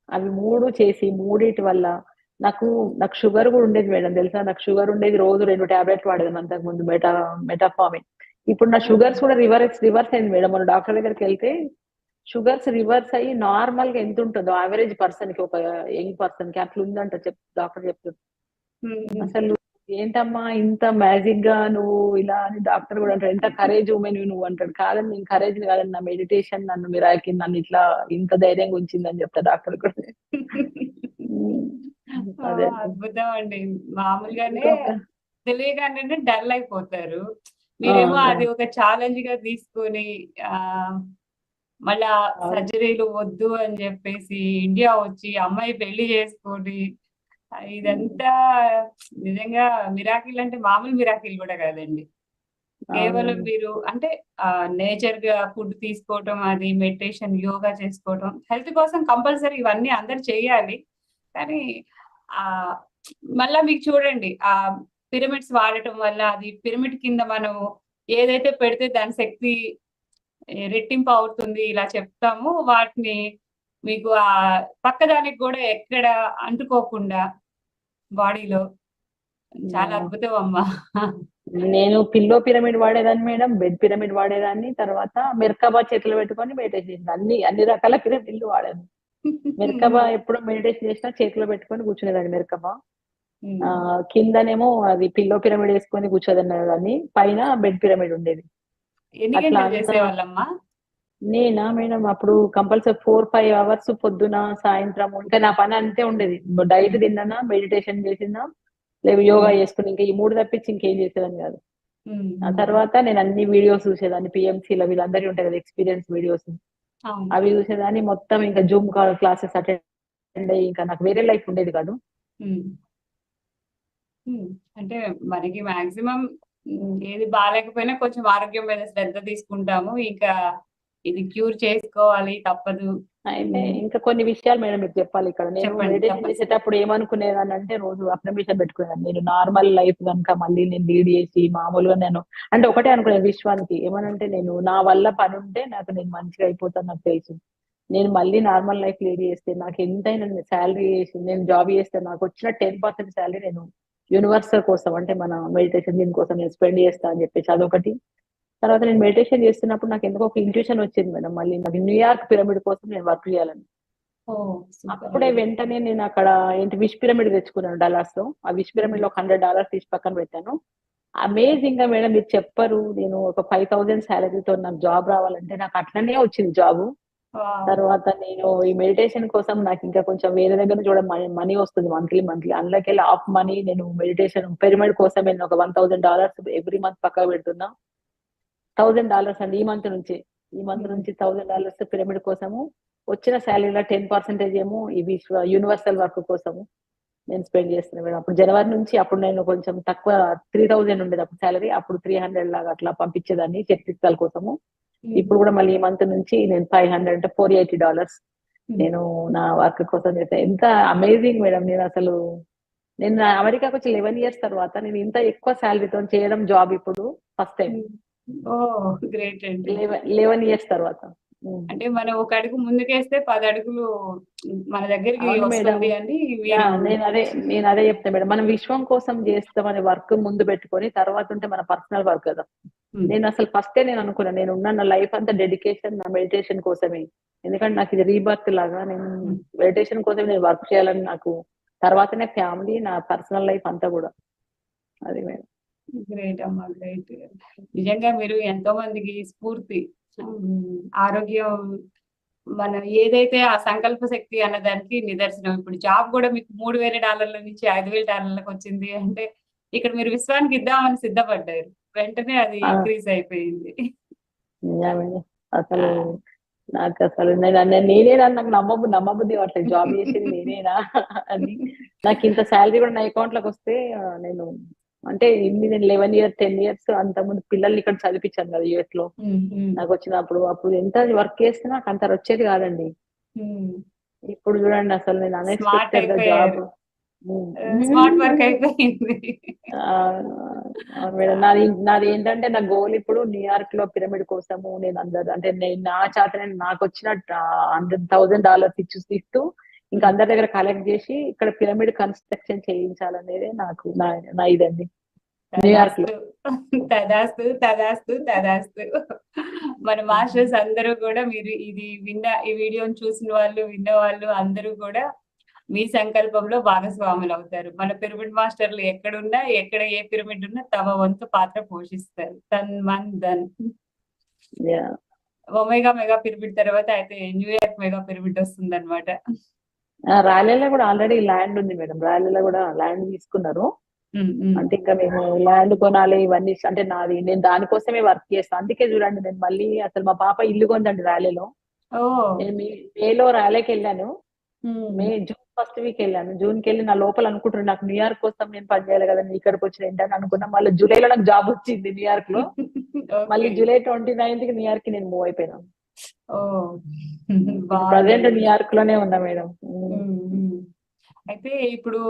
అవి 3 చేసి మూడిటి వల్ల నాకు నాకు షుగర్ కూడా ఉండేది మేడం తెలుసా. నాకు షుగర్ ఉండేది, రోజు 2 టాబ్లెట్లు వాడేదాన్ని అంతకు ముందు మెటాఫార్మిన్. ఇప్పుడు నా షుగర్స్ కూడా రివర్స్ అయింది మేడం. మన డాక్టర్ దగ్గరికి వెళ్తే షుగర్స్ రివర్స్ అయ్యి నార్మల్ గా ఎంత ఉంటుందో యావరేజ్ పర్సన్ కి, ఒక యంగ్ పర్సన్ కి అట్లా ఉందంట డాక్టర్ చెప్తుంది. అసలు ఏంటమ్మా ఇంత మ్యాజిక్ గా నువ్వు ఇలా అని డాక్టర్ కూడా అంటాడు. ఎంత కరేజ్ ఉమెన్ నువ్వు అంటాడు. కాదని నేను కరేజ్ కాదని నా మెడిటేషన్ నన్ను మిరాకిల్ నన్ను ఇట్లా ఇంత ధైర్యంగా ఉంచిందని చెప్తా డాక్టర్ కూడా. అదే అద్భుతం అండి. మామూలుగానే తెలియగానే డల్ అయిపోతారు. మీరేమో అది ఒక ఛాలెంజ్ గా తీసుకొని మళ్ళా సర్జరీలు వద్దు అని చెప్పేసి ఇండియా వచ్చి అమ్మాయి పెళ్లి చేసుకొని ఇదంతా నిజంగా మిరాకిల్ అంటే మామూలు మిరాకిల్ కూడా కాదండి. కేవలం మీరు అంటే నేచర్ గా ఫుడ్ తీసుకోవటం, అది మెడిటేషన్, యోగా చేసుకోవటం, హెల్త్ కోసం కంపల్సరీ ఇవన్నీ అందరు చేయాలి. కానీ మళ్ళా మీకు చూడండి పిరమిడ్స్ వాడటం వల్ల అది పిరమిడ్ కింద మనం ఏదైతే పెడితే దాని శక్తి రెట్టింపు అవుతుంది ఇలా చెప్తాము. వాటిని మీకు పక్కదానికి కూడా ఎక్కడ అంటుకోకుండా బాడీలో చాలా అద్భుతం అమ్మా. నేను పిల్లో పిరమిడ్ వాడేదాన్ని మేడం, బెడ్ పిరమిడ్ వాడేదాన్ని, తర్వాత మెర్కబా చేతులు పెట్టుకొని మెడిటేషన్ చేసింది. అన్ని రకాల పిరమిడ్లు వాడాను. మెర్కబా ఎప్పుడు మెడిటేషన్ చేసినా చేతిలో పెట్టుకొని కూర్చునేదాన్ని మెర్కబా. కిందనేమో అది పిల్లో పిరమిడ్ వేసుకొని కూర్చోదన్నదాన్ని, పైన బెడ్ పిరమిడ్ ఉండేది. నేనా మేడం అప్పుడు కంపల్సరీ 4-5 అవర్స్ పొద్దున సాయంత్రం. ఇంకా నా పని అంతే ఉండేది. డైట్ తిన్నానా, మెడిటేషన్ చేసినా, లేదు యోగా చేసుకుని, ఇంకా ఈ 3 తప్పించి ఇంకేం చేసేదాన్ని కాదు. ఆ తర్వాత నేను అన్ని వీడియోస్ చూసేదాన్ని. పిఎంసీలో వీళ్ళందరూ ఉంటాయి కదా ఎక్స్పీరియన్స్ వీడియోస్, అవి చూసేదాన్ని. మొత్తం ఇంకా జూమ్ క్లాసెస్ అటెండ్ అయ్యి ఇంకా నాకు వేరే లైఫ్ ఉండేది కాదు. అంటే మనకి మాక్సిమం ఏది బాగాలేకపోయినా కొంచెం ఆరోగ్యం మీద శ్రద్ధ తీసుకుంటాము. ఇంకా ఇది క్యూర్ చేసుకోవాలి తప్పదు. అయితే ఇంకా కొన్ని విషయాలు మేడం మీకు చెప్పాలి ఇక్కడ. నేను మెడిటేషన్ చేసేటప్పుడు ఏమనుకునేదాన్ని అంటే, రోజు అఫర్మేషన్ పెట్టుకునేదాన్ని. నేను నార్మల్ లైఫ్ కనుక మళ్ళీ నేను లీడ్ చేసి మామూలుగా నేను అంటే ఒకటే అనుకునేది విశ్వానికి ఏమనంటే, నేను నా వల్ల పని ఉంటే నేను మంచిగా అయిపోతాను నాకు తెలుసు. నేను మళ్ళీ నార్మల్ లైఫ్ లీడ్ చేస్తే నాకు ఎంతైనా శాలరీ చేసి నేను జాబ్ చేస్తే నాకు వచ్చిన 10% శాలరీ నేను యూనివర్సల్ కోసం అంటే మన మెడిటేషన్ దీనికోసం నేను స్పెండ్ చేస్తా అని చెప్పేసి అదొకటి. తర్వాత నేను మెడిటేషన్ చేస్తున్నప్పుడు నాకు ఎందుకో ఒక ఇంట్యూషన్ వచ్చింది మేడం, మళ్ళీ నాకు న్యూయార్క్ పిరమిడ్ కోసం నేను వర్క్ చేయాలని. అప్పుడే వెంటనే నేను అక్కడ ఏంటి విష్ పిరమిడ్ తెచ్చుకున్నాను డలాస్ లో. ఆ విష్ పిరమిడ్ లో $100 తీసి పక్కన పెట్టాను. అమేజింగ్ గా మేడం మీరు చెప్పరు, నేను ఒక 5,000 శాలరీతో నాకు జాబ్ రావాలంటే నాకు అట్లనే వచ్చింది జాబ్. తర్వాత నేను ఈ మెడిటేషన్ కోసం నాకు ఇంకా కొంచెం వేరే దగ్గర చూడ మనీ వస్తుంది మంత్లీ. అందులోకి వెళ్ళి హాఫ్ మనీ నేను మెడిటేషన్ పిరమిడ్ కోసం నేను ఒక $1,000 ఎవ్రీ మంత్ పక్కకు పెడుతున్నా. $1,000 అండి ఈ మంత్ నుంచి $1,000 పిరమిడ్ కోసము. వచ్చిన శాలరీలో 10% ఏమో ఇవి యూనివర్సల్ వర్క్ కోసము నేను స్పెండ్ చేస్తున్నాను మేడం. అప్పుడు జనవరి నుంచి అప్పుడు నేను కొంచెం తక్కువ 3,000 ఉండేది అప్పుడు శాలరీ. అప్పుడు 300 లాగా అట్లా పంపించేదాన్ని చర్చిస్తాల కోసము. ఇప్పుడు కూడా మళ్ళీ ఈ మంత్ నుంచి నేను 500 అంటే $480 నేను నా వర్క్ కోసం చేస్తాను. ఎంత అమేజింగ్ మేడం. నేను అమెరికాకి వచ్చి 11 years తర్వాత నేను ఇంత ఎక్కువ శాలరీతో చేయడం జాబ్ ఇప్పుడు ఫస్ట్ టైం. గ్రేట్ అండి. 11 years తర్వాత అంటే మనం ఒక అడుగు ముందుకేస్తే 10 అడుగులు మన దగ్గరికి వస్తుంది అని నేను అదే చెప్తా మేడం. మనం విశ్వం కోసం చేస్తామనే వర్క్ ముందు పెట్టుకొని తర్వాత ఉంటే మన పర్సనల్ వర్క్ కదా. నేను అసలు ఫస్టే నేను అనుకున్నాను, నేను ఉన్న నా లైఫ్ అంతా డెడికేషన్ నా మెడిటేషన్ కోసమే. ఎందుకంటే నాకు ఇది రీబర్త్ లాగా. నేను మెడిటేషన్ కోసం నేను వర్క్ చేయాలని నాకు తర్వాతనే ఫ్యామిలీ నా పర్సనల్ లైఫ్ అంతా కూడా అది మేడం. గ్రేట్ అమ్మా, గ్రేట్. నిజంగా మీరు ఎంతో మందికి స్ఫూర్తి. ఆరోగ్యం మనం ఏదైతే ఆ సంకల్ప శక్తి అన్న దానికి నిదర్శనం. ఇప్పుడు జాబ్ కూడా మీకు $3,000 నుంచి $5,000 వచ్చింది అంటే ఇక్కడ మీరు విశ్వానికి ఇద్దామని సిద్ధపడ్డారు, వెంటనే అది ఇంక్రీజ్ అయిపోయింది. అసలు నాకు అసలు నేనేనా నాకు నమ్మబుద్ధి అట్లా జాబ్ చేసేది నేనేనా అని. నాకు ఇంత శాలరీ కూడా నా అకౌంట్ లోకి వస్తే నేను అంటే నేను 11 years 10 years అంతకుముందు పిల్లల్ని ఇక్కడ చదివించాను కదా US లో. నాకు వచ్చినప్పుడు అప్పుడు ఎంత వర్క్ చేస్తే నాకు అంత వచ్చేది కాదండి. ఇప్పుడు చూడండి అసలు నేను అన్ఎక్స్పెక్టెడ్ గా జాబ్ స్మార్ట్ వర్క్ అయిపోయింది. మేడం నాది ఏంటంటే నా గోల్ ఇప్పుడు న్యూయార్క్ లో పిరమిడ్ కోసము నేను అందరు అంటే నేను నా చేతనే నాకు వచ్చిన $100,000 ఇస్తూ ఇంకా అందరి దగ్గర కలెక్ట్ చేసి ఇక్కడ పిరమిడ్ కన్స్ట్రక్షన్ చేయించాలనేది నాకు నా ఇదండి. న్యూయార్క్ లో. తదాస్తు తదాస్తు తదాస్తు. మన మాస్టర్స్ అందరూ కూడా మీరు ఇది ఈ వీడియోని చూసిన వాళ్ళు విన్న వాళ్ళు అందరూ కూడా మీ సంకల్పంలో భాగస్వాములు అవుతారు. మన పిరమిడ్ మాస్టర్లు ఎక్కడున్నా ఎక్కడ ఏ పిరమిడ్ ఉన్నా తమ వంతు పాత్ర పోషిస్తారు. తన్ Mann Dhan. Omega mega pyramid తర్వాత అయితే న్యూయార్క్ మెగా పిరమిడ్ వస్తుంది అనమాట. రాయలలో కూడా ఆల్రెడీ ల్యాండ్ ఉంది మేడం. రాయలలో కూడా ల్యాండ్ తీసుకున్నారు. అంటే ఇంకా మేము ల్యాండ్ కొనాలి ఇవన్నీ. అంటే నేను దానికోసమే వర్క్ చేస్తాను. అందుకే చూడండి నేను మళ్ళీ అసలు మా పాప ఇల్లు కొందండి ర్యాలీలో. నేను మేలో ర్యాలీకి వెళ్ళాను. జూన్ ఫస్ట్ వీక్ వెళ్ళాను. జూన్కి వెళ్ళి నా లోపల అనుకుంటున్నాను నాకు న్యూయార్క్ కోసం నేను పని చేయాలి కదా, ఇక్కడికి వచ్చిన ఏంటని అనుకున్నా. మళ్ళీ జూలైలో నాకు జాబ్ వచ్చింది న్యూయార్క్ లో. మళ్ళీ జూలై 29th కి న్యూయార్క్ కి నేను మూవ్ అయిపోయినా. ప్రజెంట్ న్యూయార్క్ లోనే ఉన్నా మేడం. అయితే ఇప్పుడు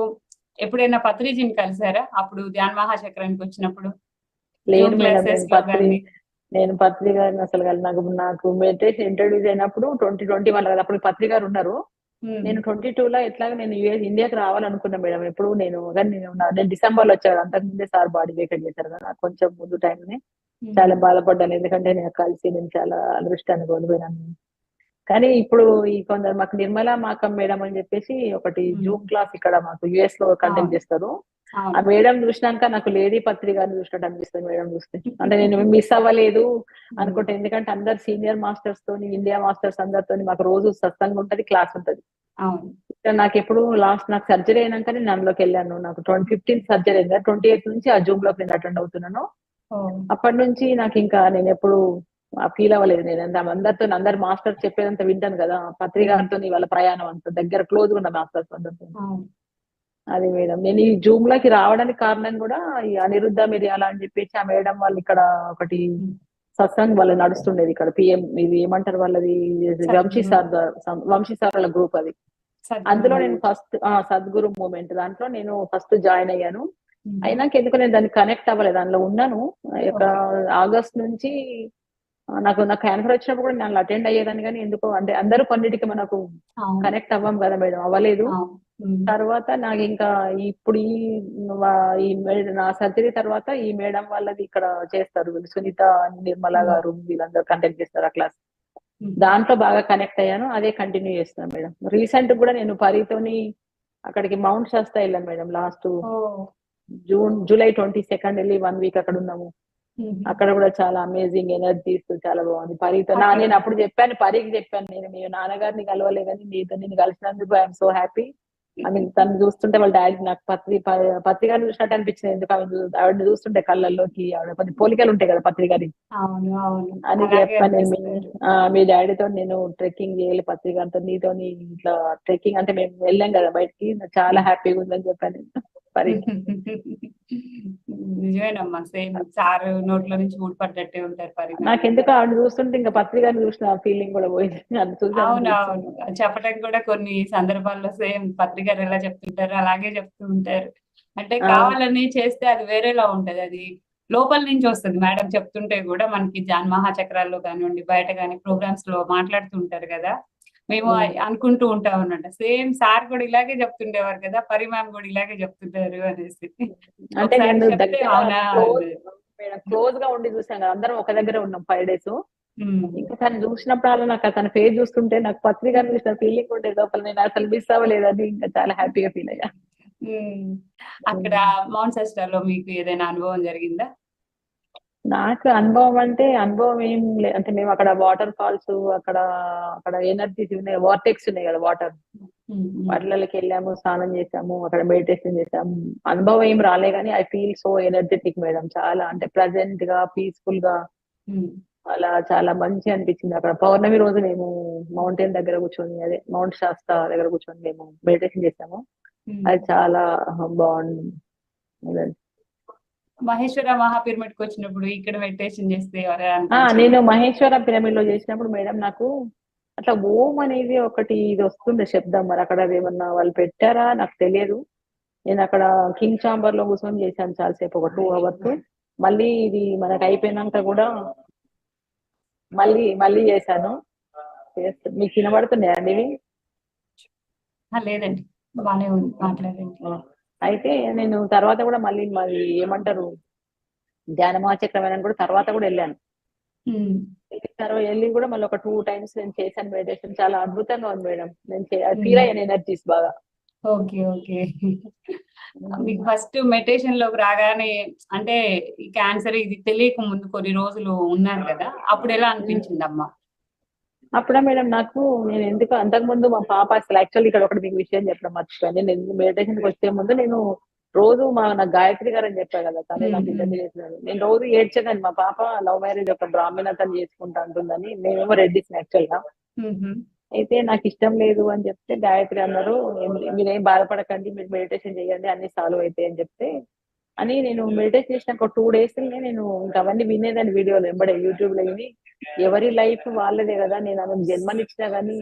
ఎప్పుడైనా పత్రిజీని కలిసారా అప్పుడు ధ్యాన మహాచక్రానికి వచ్చినప్పుడు? లేదు మేడం, నేను పత్రి గారిని అసలు నాకు మెడిటేషన్ ఇంట్రడ్యూస్ అయినప్పుడు 2021 కదా, అప్పుడు పత్రి గారు ఉన్నారు. నేను 22లో ఎట్లాగా నేను ఇండియాకి రావాలనుకున్నా మేడం. ఎప్పుడు నేను డిసెంబర్ లో వచ్చాను. అంతకు ముందే సార్ బాడీ వేకెట్ చేశారు కదా, నాకు కొంచెం ముందు టైంని చాలా బాధపడ్డాను. ఎందుకంటే నేను కలిసి నేను చాలా అదృష్టాన్ని కోల్పోయినాను. కానీ ఇప్పుడు ఈ కొందరు మాకు నిర్మలా మాకం మేడం అని చెప్పేసి ఒకటి జూమ్ క్లాస్ ఇక్కడ మాకు యుఎస్ లో కండక్ట్ చేస్తారు. ఆ మేడం చూసినాక నాకు లేడీ పత్రి గారిని చూసినట్టు అనిపిస్తుంది మేడం చూస్తే. అంటే నేను మిస్ అవ్వలేదు అనుకుంటే, ఎందుకంటే అందరు సీనియర్ మాస్టర్స్ తోని, ఇండియా మాస్టర్స్ అందరితో మాకు రోజు సత్సంగం ఉంటది, క్లాస్ ఉంటది. నాకు ఎప్పుడు నాకు సర్జరీ అయినాక నేను అందులోకి వెళ్ళాను. నాకు 15th సర్జరీ అయింది. 28th నుంచి ఆ జూమ్ లోకి నేను అటెండ్ అవుతున్నాను. అప్పటి నుంచి నాకు ఇంకా నేను ఎప్పుడు ఫీల్ అవ్వలేదు. నేను అందరు మాస్టర్స్ చెప్పేదంతా వింటాను కదా, పత్రికారితో వాళ్ళ ప్రయాణం అంత దగ్గర క్లోజ్ గా ఉన్న మాస్టర్స్ అందరితో. అది మేడం నేను ఈ జూమ్ లోకి రావడానికి కారణం కూడా ఈ అనిరుద్ధ మిర్యాల అని చెప్పేసి ఆ మేడం వాళ్ళు ఇక్కడ ఒకటి సత్సంగ్ వాళ్ళు నడుస్తుండేది ఇక్కడ పిఎం, ఇది ఏమంటారు వాళ్ళది, వంశీ సార్ వాళ్ళ గ్రూప్ అది. అందులో నేను ఫస్ట్ సద్గురు మూమెంట్ దాంట్లో నేను ఫస్ట్ జాయిన్ అయ్యాను. అయినాక ఎందుకు నేను దాన్ని కనెక్ట్ అవ్వలేదు, దానిలో ఉన్నాను. ఆగస్ట్ నుంచి నాకు క్యాన్సర్ వచ్చినప్పుడు కూడా నేను అటెండ్ అయ్యేదాన్ని, కానీ ఎందుకో అంటే అందరూ కొన్నిటికి మనకు కనెక్ట్ అవ్వం కదా మేడం, అవ్వలేదు. తర్వాత నాకు ఇంకా ఇప్పుడు నా సర్జరీ తర్వాత ఈ మేడం వాళ్ళది ఇక్కడ చేస్తారు, సునీత నిర్మలా గారు వీళ్ళందరూ కండక్ట్ చేస్తారు ఆ క్లాస్. దాంట్లో బాగా కనెక్ట్ అయ్యాను, అదే కంటిన్యూ చేస్తున్నాను మేడం. రీసెంట్ కూడా నేను పరితోని అక్కడికి మౌంట్ శాస్తా వెళ్ళాను మేడం. లాస్ట్ జూలై 22 వెళ్ళి 1 వీక్ అక్కడ ఉన్నాము. అక్కడ కూడా చాలా అమేజింగ్ ఎనర్జీస్, చాలా బాగుంది. పరితో నేను అప్పుడు చెప్పాను, పరికి చెప్పాను, నేను మీ నాన్నగారిని కలవలేదని నేను కలిసినందుకు ఐఎమ్ సో హ్యాపీ. తను చూస్తుంటే వాళ్ళ డాడీ నాకు పత్రి గారిని చూసినట్టు అనిపించింది. ఎందుకు ఆవిడని చూస్తుంటే కళ్ళల్లోకి ఆవిడ కొన్ని పోలికలు ఉంటాయి కదా పత్రి గారి అని చెప్పాను. నేను మీ డాడీతో నేను ట్రెక్కింగ్ చేయాలి, పత్రి గారితో నీతో ఇట్లా ట్రెక్కింగ్ అంటే మేము వెళ్ళాం కదా బయటికి, చాలా హ్యాపీగా ఉందని చెప్పాను. నిజమేనమ్మా, సేమ్ సారు నోట్లో నుంచి ఊడిపడ్డట్టే ఉంటారు. నాకెందుకు ఆవిడ చూస్తుంటే ఇంకా పత్రి గారిని చూసిన ఫీలింగ్ కూడా పోయింది. అవునవును, చెప్పడం కూడా కొన్ని సందర్భాల్లో సేమ్ పత్రి గారు ఎలా చెప్తుంటారు అలాగే చెప్తూ ఉంటారు. అంటే కావాలని చేస్తే అది వేరేలా ఉంటది, అది లోపల నుంచి వస్తుంది. మేడం చెప్తుంటే కూడా మనకి జాన్ మహాచక్రాల్లో కానివ్వండి, బయట కానీ ప్రోగ్రామ్స్ లో మాట్లాడుతుంటారు కదా, మేము అనుకుంటూ ఉంటాం అన్నమాట. సేమ్ సార్ కూడా ఇలాగే చెప్తుండేవారు కదా, పరి మ్యామ్ కూడా ఇలాగే చెప్తుంటారు అనేసి. అంటే క్లోజ్ గా ఉండి చూసాం కదా, అందరం ఒక దగ్గర ఉన్నాం 5 days. ఇంకా తను చూసినప్పుడు నాకు తన ఫేస్ చూస్తుంటే నాకు పత్రిక చూసిన ఫీలింగ్ ఉండేది లోపల. నేను అసలు మిస్ అవ్వలేదని ఇంకా చాలా హ్యాపీగా ఫీల్ అయ్యా. అక్కడ మౌంట్ శాస్త్రాలో మీకు ఏదైనా అనుభవం జరిగిందా? నాకు అనుభవం అంటే అనుభవం ఏం లేదు. అంటే మేము అక్కడ వాటర్ ఫాల్స్, అక్కడ ఎనర్జీస్ ఉన్నాయి, వార్టెక్స్ ఉన్నాయి కదా, వాటిలకి వెళ్ళాము, స్నానం చేసాము, అక్కడ మెడిటేషన్ చేసాము. అనుభవం ఏం రాలే, కానీ I feel so energetic madam. చాలా అంటే ప్రెజెంట్ గా, పీస్ఫుల్ గా, అలా చాలా మంచి అనిపించింది. అక్కడ పౌర్ణమి రోజు మేము మౌంటైన్ దగ్గర కూర్చొని, అదే మౌంట్ శాస్తా దగ్గర కూర్చొని మేము మెడిటేషన్ చేసాము. అది చాలా బాగుంది. మహేశ్వర మహా పిరమిడ్ కి వచ్చినప్పుడు ఇక్కడ మెడిటేషన్ చేస్తే నేను మహేశ్వర పిరమిడ్ లో చేసినప్పుడు మేడం నాకు అట్లా ఓం అనేది ఒకటి ఇది వస్తుంది శబ్దం. మరి అక్కడ ఏమన్నా వాళ్ళు పెట్టారా నాకు తెలియదు. నేను అక్కడ కింగ్ చాంబర్ లో కూర్చొని చేశాను చాలాసేపు, ఒక 2 hours. మళ్ళీ ఇది మనకు అయిపోయినాక కూడా మళ్ళీ చేశాను. మీకు వినబడుతున్నాయండి ఇవి? లేదండి, బానే ఉంది, మాట్లాడండి. అయితే నేను తర్వాత కూడా మళ్ళీ మాది ఏమంటారు ధ్యాన మహాచక్రమైన కూడా తర్వాత కూడా వెళ్ళాను. ఉమ్, తర్వాత వెళ్ళి కూడా మళ్ళీ ఒక 2 times నేను చేశాను మెడిటేషన్. చాలా అద్భుతంగా ఉంది మేడం. నేను ఫీల్ ఉమ్. అయ్యాను ఎనర్జీస్ బాగా. Okay, okay. మీకు ఫస్ట్ మెడిటేషన్ లోకి రాగానే, అంటే ఈ క్యాన్సర్ ఇది తెలియక ముందు కొన్ని రోజులు ఉన్నారు కదా, అప్పుడు ఎలా అనిపించిందమ్మా? అప్పుడా మేడం నాకు నేను ఎందుకు అంతకుముందు మా పాప అసలు యాక్చువల్లీ ఇక్కడ ఒకటి మీకు విషయం చెప్పడం మర్చిపోయాను. నేను మెడిటేషన్కి వచ్చే ముందు నేను రోజు నాకు గాయత్రి గారు అని చెప్పా కదా, తనే నాకు ఇంటర్వ్యూ చేసినాను. నేను రోజు ఏడ్చేదాన్ని, మా పాప లవ్ మ్యారేజ్ ఒక బ్రాహ్మణ తను చేసుకుంటా అంటుందని. మేమేమో రెడ్డిస్ యాక్చువల్ గా. అయితే నాకు ఇష్టం లేదు అని చెప్తే గాయత్రి అన్నారు, మీరేం బాధపడకండి, మీరు మెడిటేషన్ చేయండి, అన్ని సాల్వ్ అవుతాయి అని చెప్తే అని నేను మెడిటేషన్ చేసిన ఒక 2 days నేను ఇంకా అవన్నీ వినేదాన్ని వీడియోలు ఎంబడే యూట్యూబ్ లో విని. ఎవరి లైఫ్ వాళ్ళదే కదా, నేను ఆమెకు జన్మనిచ్చినా గానీ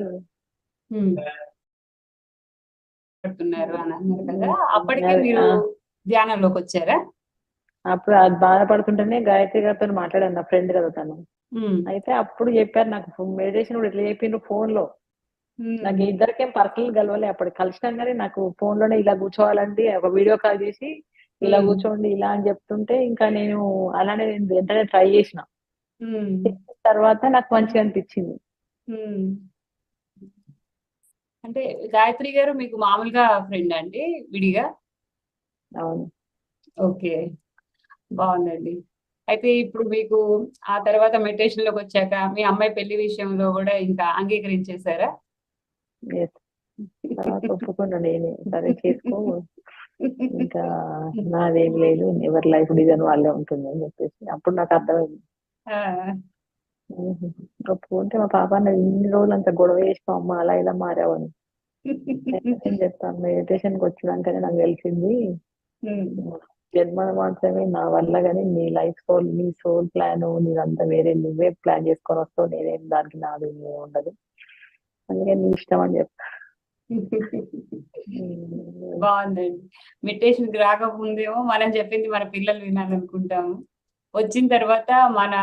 పడుతున్నారు అని అన్నారు కదా, అప్పటికే మీరు ధ్యానంలోకి వచ్చారా? అప్పుడు అది బాధపడుతుంటేనే గాయత్రి గారితో మాట్లాడాను, నా ఫ్రెండ్ కదా తను. అయితే అప్పుడు చెప్పారు నాకు మెడిటేషన్ కూడా ఇట్లా చెప్పిండ్రు ఫోన్ లో. నాకు ఇద్దరికేం పర్సనల్ కలవలే, అప్పుడు కలిసినాం కానీ నాకు ఫోన్ లోనే ఇలా కూర్చోవాలంటే ఒక వీడియో కాల్ చేసి ఇలా కూర్చోండి ఇలా అని చెప్తుంటే ఇంకా నేను అలానే వెంటనే ట్రై చేసిన. తర్వాత నాకు మంచిగా అనిపించింది. అంటే గాయత్రి గారు మీకు మామూలుగా ఫ్రెండ్ అండి, విడిగా? అవును. ఓకే, బాగుందండి. అయితే ఇప్పుడు మీకు ఆ తర్వాత మెడిటేషన్ లోకి వచ్చాక మీ అమ్మాయి పెళ్లి విషయంలో కూడా ఇంకా అంగీకరించేశారా? తర్వాత ఒప్పుకున్నా నేనే, సరే చేసుకో, ఇంకా నాదేం లేదు, ఎవరి లైఫ్ డిజైన్ వాళ్ళే ఉంటుంది అని చెప్పేసి అప్పుడు నాకు అర్థమైంది. ఒప్పుకుంటే మా పాప అన్నది, ఇన్ని రోజులు అంత గొడవ చేసినావు అమ్మ, అలా ఇలా మారావని. నేను చెప్తాను, మెడిటేషన్కి వచ్చినాకనే నాకు తెలిసింది జన్మ మాత్రమే నా వల్ల, కానీ నీ లైఫ్ సోల్, నీ సోల్ ప్లాన్ నీదంతా వేరే, నువ్వే ప్లాన్ చేసుకొని వస్తావు, నేనేం దానికి నాది ఉండదు, అందుకే నీ ఇష్టం అని చెప్తా. బాగుందండి. మెడిటేషన్ కి రాకముందేమో మనం చెప్పింది మన పిల్లలు వినాలనుకుంటాము, వచ్చిన తర్వాత మన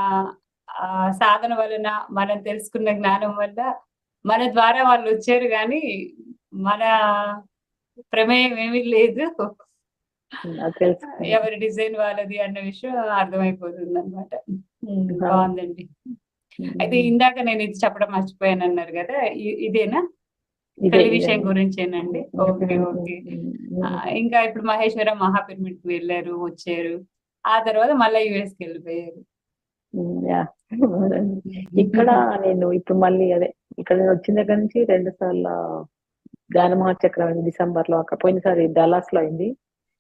సాధన వలన మనం తెలుసుకున్న జ్ఞానం వల్ల మన ద్వారా వాళ్ళు వచ్చారు, కానీ మన ప్రమేయం ఏమీ లేదు, ఎవరి డిజైన్ వాళ్ళది అన్న విషయం అర్థమైపోతుంది అన్నమాట. బాగుందండి. అయితే ఇందాక నేను ఇది చెప్పడం మర్చిపోయాను అన్నారు కదా, ఇదేనా పెళ్లి విషయం గురించేనండి? Okay, okay. ఇంకా ఇప్పుడు మహేశ్వరం మహాపిరమిడ్ కి వెళ్ళారు, వచ్చారు, ఆ తర్వాత మళ్ళీ యుఎస్ కి వెళ్ళిపోయారు. ఇక్కడ నేను ఇప్పుడు మళ్ళీ అదే ఇక్కడ నేను వచ్చిన దగ్గర నుంచి 2 సార్లు ధ్యాన మహాచక్రం అయింది డిసెంబర్ లో. అక్కడ పోయినసారి డల్లాస్ లో అయింది,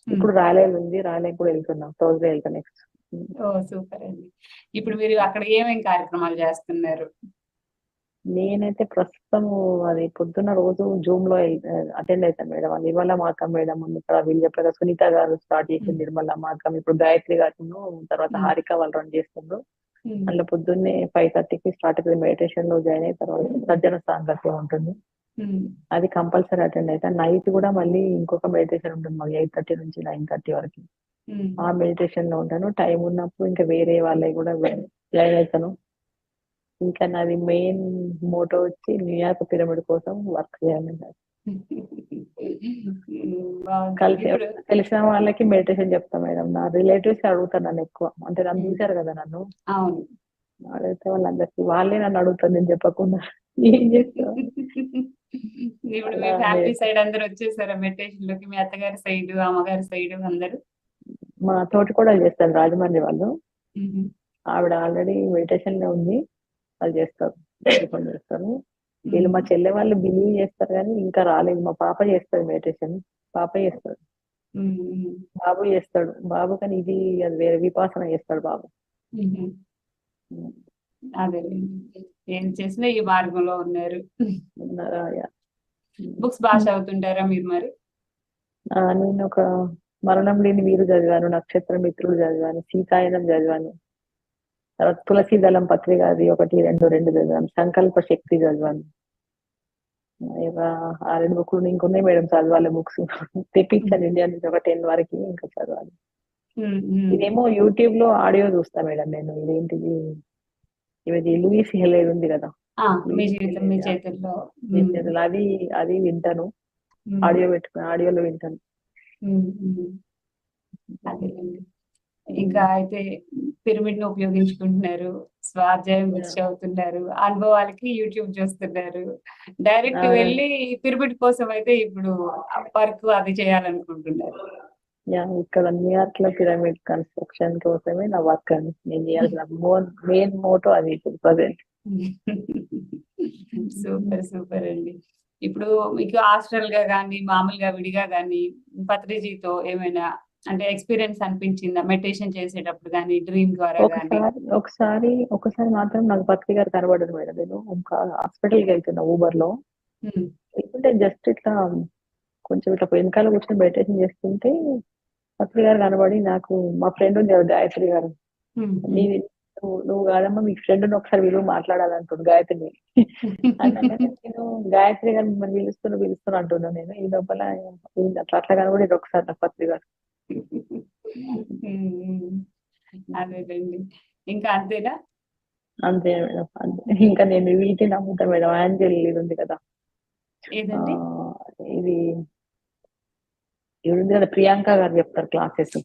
ఇప్పుడు రాలేలు ఉంది, రాలేకి కూడా వెళ్తున్నాం, థర్స్డే వెళ్తా నెక్స్ట్. ఓ సూపర్ అండి. ఇప్పుడు మీరు అక్కడ ఏమేమి కార్యక్రమాలు చేస్తున్నారు? నేనైతే ప్రస్తుతం అది పొద్దున్న రోజు జూమ్ లో అటెండ్ అవుతాను మేడం. అది నిర్మలా మార్గం మేడం ఇక్కడ వీళ్ళు చెప్పారు, సునీత గారు స్టార్ట్ చేసింది నిర్మలా మార్గం, ఇప్పుడు గాయత్రి గారు తర్వాత హారిక వాళ్ళు రన్ చేస్తుండ్రు. అందులో పొద్దున్నే 5:30కి స్టార్ట్ అవుతుంది, మెడిటేషన్ లో జాయిన్ అయిన తర్వాత సజ్జన సాంగత్యం ఉంటుంది, అది కంపల్సరీ అటెండ్ అవుతాను. నైట్ కూడా మళ్ళీ ఇంకొక మెడిటేషన్ ఉంటుంది మాకు 8:30 నుంచి 9:30 వరకు, ఆ మెడిటేషన్ లో ఉంటాను. టైం ఉన్నప్పుడు ఇంకా వేరే వాళ్ళకి కూడా జాయిన్ అవుతాను. ఇంకా నాది మెయిన్ మోటో వచ్చి న్యూయార్క్ పిరమిడ్ కోసం వర్క్ చేయాలి. కలిసి తెలిసిన వాళ్ళకి మెడిటేషన్ చెప్తా మేడం. నా రిలేటివ్స్ అడుగుతారు నన్ను ఎక్కువ, అంటే నన్ను చూశారు కదా, నన్ను అడిగితే వాళ్ళందరికీ వాళ్ళే నన్ను అడుగుతారు, నేను చెప్పకుండా ఏం చేస్తాను. ఇప్పుడు మీ ఫ్యామిలీ సైడ్ అందరూ వచ్చేసారా మెడిటేషన్ లోకి? మీ అత్తగారి సైడ్, అమ్మగారి సైడ్ అందరూ? మా తోటి కూడా చేస్తారు రాజమండ్రి వాళ్ళు, ఆవిడ ఆల్రెడీ మెడిటేషన్ లో ఉంది, వాళ్ళు చేస్తారు, చేస్తారు. వీళ్ళు మా చెల్లె వాళ్ళు బిలీవ్ చేస్తారు కానీ ఇంకా రాలేదు. మా పాప చేస్తుంది మెడిటేషన్, పాప చేస్తాడు, బాబు చేస్తాడు, బాబు కానీ ఇది అది వేరే విపాసన చేస్తాడు బాబు. అదే, ఏం చేసినా ఈ మార్గంలో ఉన్నారు. బుక్స్ బాగా చదువుతుంటారా మీరు మరి? నేను ఒక మరణం లేని వీరు చదివాను, నక్షత్ర మిత్రులు చదివాను, సీతాయనం చదివాను, తర్వాత తులసి దళం పత్రిక అది 1, 2 చదివాను, సంకల్ప శక్తి చదివాను. ఇక ఆ 2 బుక్లు ఇంకున్నాయి మేడం చదవాలి, బుక్స్ తెప్పించాను ఇండియా నుంచి ఒక 10 వరకు, ఇంకా చదవాలి. ఇదేమో యూట్యూబ్ లో ఆడియో చూస్తా మేడం నేను. ఇదేంటిది ఇది లూయిస్ హెలెన్ ఉంది కదా, మీ జీవితం మీ చేతుల్లో, అది వింటాను. ఉమ్, ఆడియో పెట్టుకుని ఆడియోలో వింటాను. ఉమ్. అదేనండి. ఇంకా అయితే పిరమిడ్ ని ఉపయోగించుకుంటున్నారు, స్వాధ్యాయం బుక్స్ చదువుతున్నారు, అనుభవాలకి యూట్యూబ్ చూస్తున్నారు. డైరెక్ట్ అవునండి. వెళ్ళి పిరమిడ్ కోసం అయితే ఇప్పుడు వర్క్ అది చేయాలనుకుంటున్నారు. ఇక్కడ న్యూయార్క్ లో పిరమిడ్ కన్స్ట్రక్షన్ కోసమే నా వర్క్ అండి. నేను చేయాల్సిన మెయిన్ మోటో అది ఇప్పుడు ప్రజెంట్. సూపర్ సూపర్ అండి. ఇప్పుడు మీకు హాస్టల్ గా కానీ మామూలుగా విడిగా కానీ పత్రిజీతో ఏమైనా అంటే ఎక్స్పీరియన్స్ అనిపించిందా? మెడిటేషన్ చేసేటప్పుడు కానీ డ్రీమ్ ద్వారా కానీ? ఒకసారి మాత్రం నాకు భక్తి గారు కనబడదు మేడం. నేను ఒక హాస్పిటల్కి వెళ్తున్నా ఊబర్ లో. వెళ్తుంటే జస్ట్ ఇట్లా కొంచెం ఇట్లా వెనకాల కూర్చొని మెడిటేషన్ చేస్తుంటే భక్తి గారు కనబడి, నాకు మా ఫ్రెండ్ ఉంది కదా గాయత్రి గారు, నీది నువ్వు కాదమ్మా మీ ఫ్రెండ్ ఒకసారి విలువ మాట్లాడాలంటుంది గాయత్రిని అంటే నేను గాయత్రి గారు మిమ్మల్ని పిలుస్తున్నా అంటున్నాను. నేను ఈ లోపల అట్లా కనబడి ఒకసారి నాకు భక్తి గారు. అదేనండి. ఇంకా అంతేనా? అంతే మేడం, అంతే. ఇంకా నేను వీటిని నమ్ముతా మేడం. యాంజల్ ఇది ఉంది కదా, ఏదండి? ఇది ఉంది కదా, ప్రియాంక గారు చెప్తారు క్లాసెస్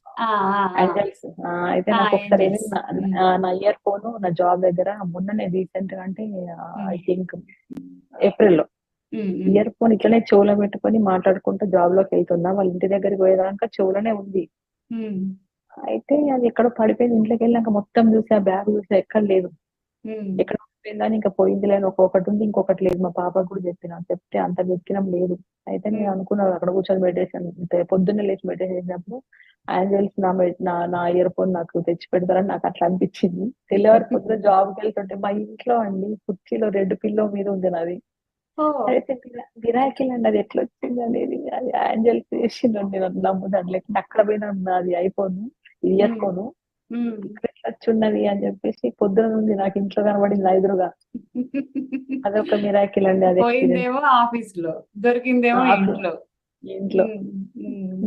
యాంజల్స్. అయితే నాకు ఒకసారి ఏంజల్స్. నా ఇయర్ ఫోన్ నా జాబ్ దగ్గర మొన్ననే రీసెంట్ గా, అంటే ఐ థింక్ ఏప్రిల్ లో ఇయర్ ఫోన్ ఇట్లనే చెవులో పెట్టుకొని మాట్లాడుకుంటూ జాబ్ లోకి వెళ్తున్నా. వాళ్ళ ఇంటి దగ్గరికి పోయేదాకా చెవులోనే ఉంది. అయితే అది ఎక్కడో పడిపోయింది. ఇంట్లోకి వెళ్ళాక మొత్తం చూసా, బ్యాగ్ చూసా, ఎక్కడ లేదు. ఎక్కడ పోయిందని ఇంకా పోయింది లేని ఒక్కొక్కటి ఉంది, ఇంకొకటి లేదు. మా పాపకు కూడా చెప్తే అంత వెతికినాం లేదు. అయితే నేను అనుకున్నాను అక్కడ కూర్చొని మెడిటేషన్, పొద్దున్నే లేచి మెడిటేషన్ చేసినప్పుడు యాంజల్స్ నా ఇయర్ ఫోన్ నాకు తెచ్చి పెడతారని నాకు అట్లా అనిపించింది. తెల్లవారి పొద్దున జాబ్కి వెళ్తుంటే మా ఇంట్లో అండి కుర్చీలో రెడ్ పిల్లో మీద ఉంది నాది. అయితే విరాకిల్ అండి, అది ఎట్లా వచ్చింది అనేది అది యాంజల్స్ చేసిందండి. నన్ను నమ్ముదాన్ని, లేకుంటే అక్కడ పోయినా అది అయిపోను ఇయర్ ఫోన్ ఇక్కడ ఎట్లా వచ్చున్నది అని చెప్పేసి పొద్దున ఉంది నాకు ఇంట్లో కనబడింది ఎదురుగా. అదొక మిరాకిల్ అండి. అది పోయిందేమో ఆఫీస్ లో, దొరికిందేమో ఇంట్లో.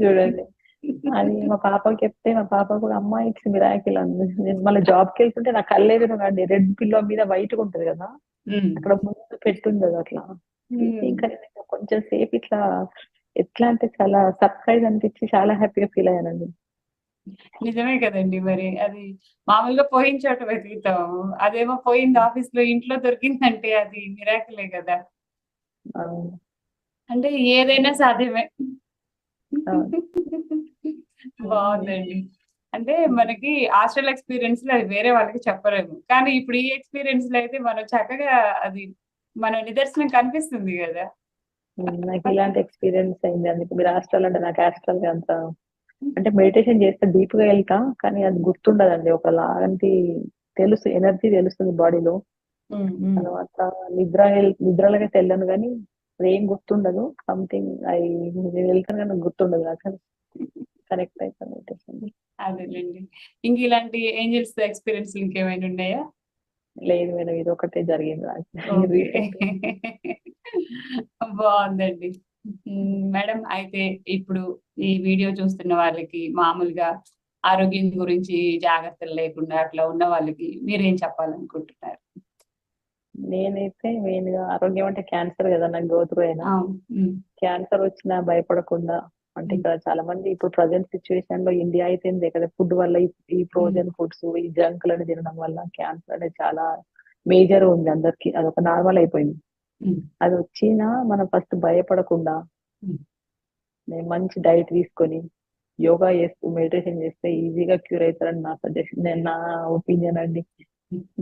చూడండి, అది మా పాపకి చెప్తే మా పాప కూడా అమ్మ ఇట్స్ మిరాకిల్ అంది. నేను మళ్ళీ జాబ్కి వెళ్తుంటే నా కళ్ళేది అండి, రెడ్ పిల్లో మీద వైట్ గా ఉంటది కదా, అక్కడ ముందు పెట్టుంది అది అట్లా. ఇంకా నేను కొంచెం సేపు ఇట్లా ఎట్లా అంటే చాలా సర్ప్రైజ్ అనిపించి చాలా హ్యాపీగా ఫీల్ అయ్యానండి. నిజమే కదండి. మరి అది మామూలుగా పోయిన చోట వెతుకుతాము, అదేమో పోయింది ఆఫీస్ లో, ఇంట్లో దొరికిందంటే అది మిరాకిలే కదా. అంటే ఏదైనా సాధ్యమే. బాగుందండి. అంటే మనకి హాస్టల్ ఎక్స్పీరియన్స్ లో అది వేరే వాళ్ళకి చెప్పలేము, కానీ ఇప్పుడు ఈ ఎక్స్పీరియన్స్ లో అయితే మనం చక్కగా అది మన నిదర్శనం కనిపిస్తుంది కదా. నాకు ఇలాంటి ఎక్స్పీరియన్స్ అయింది. అందుకే మీరు హాస్టల్ అంటే నాకు హాస్టల్ అంత, అంటే మెడిటేషన్ చేస్తే డీప్ గా వెళ్తా కానీ అది గుర్తుండదండి. ఒకలాంటి తెలుసు, ఎనర్జీ తెలుస్తుంది బాడీలో. తర్వాత నిద్రలకి వెళ్ళను కానీ ఏం గుర్తుండదు. సంథింగ్ నేను వెళ్తాను కానీ గుర్తుండదు నాకు, కనెక్ట్ అవుతాను మెడిటేషన్. అదేలేండి. ఇంక ఇలాంటి ఏంజల్స్ ఎక్స్పీరియన్స్ ఇంకేమైనా ఉన్నాయా? లేదు మేడం, ఇది ఒకటే జరిగింది బాగుందండి. మేడం, అయితే ఇప్పుడు ఈ వీడియో చూస్తున్న వాళ్ళకి మామూలుగా ఆరోగ్యం గురించి జాగ్రత్తలు లేకుండా అట్లా ఉన్న వాళ్ళకి మీరేం చెప్పాలనుకుంటున్నారు? నేనైతే మెయిన్ గా ఆరోగ్యం అంటే క్యాన్సర్ కదా నాకు గోత్రు అయినా, క్యాన్సర్ వచ్చినా భయపడకుండా, అంటే ఇక్కడ చాలా మంది ఇప్పుడు ప్రజెంట్ సిచ్యువేషన్ లో ఇండియా అయితే కదా, ఫుడ్ వల్ల ఈ ఫ్రోజన్ ఫుడ్స్ ఈ జంక్లను తినడం వల్ల క్యాన్సర్ అనేది చాలా మేజర్ ఉంది అందరికి. అదొక నార్మల్ అయిపోయింది. అది వచ్చినా మనం ఫస్ట్ భయపడకుండా మంచి డైట్ తీసుకొని యోగా చేస్తూ మెడిటేషన్ చేస్తే ఈజీగా క్యూర్ అవుతారని నా సజెషన్, నా ఒపీనియన్ అండి.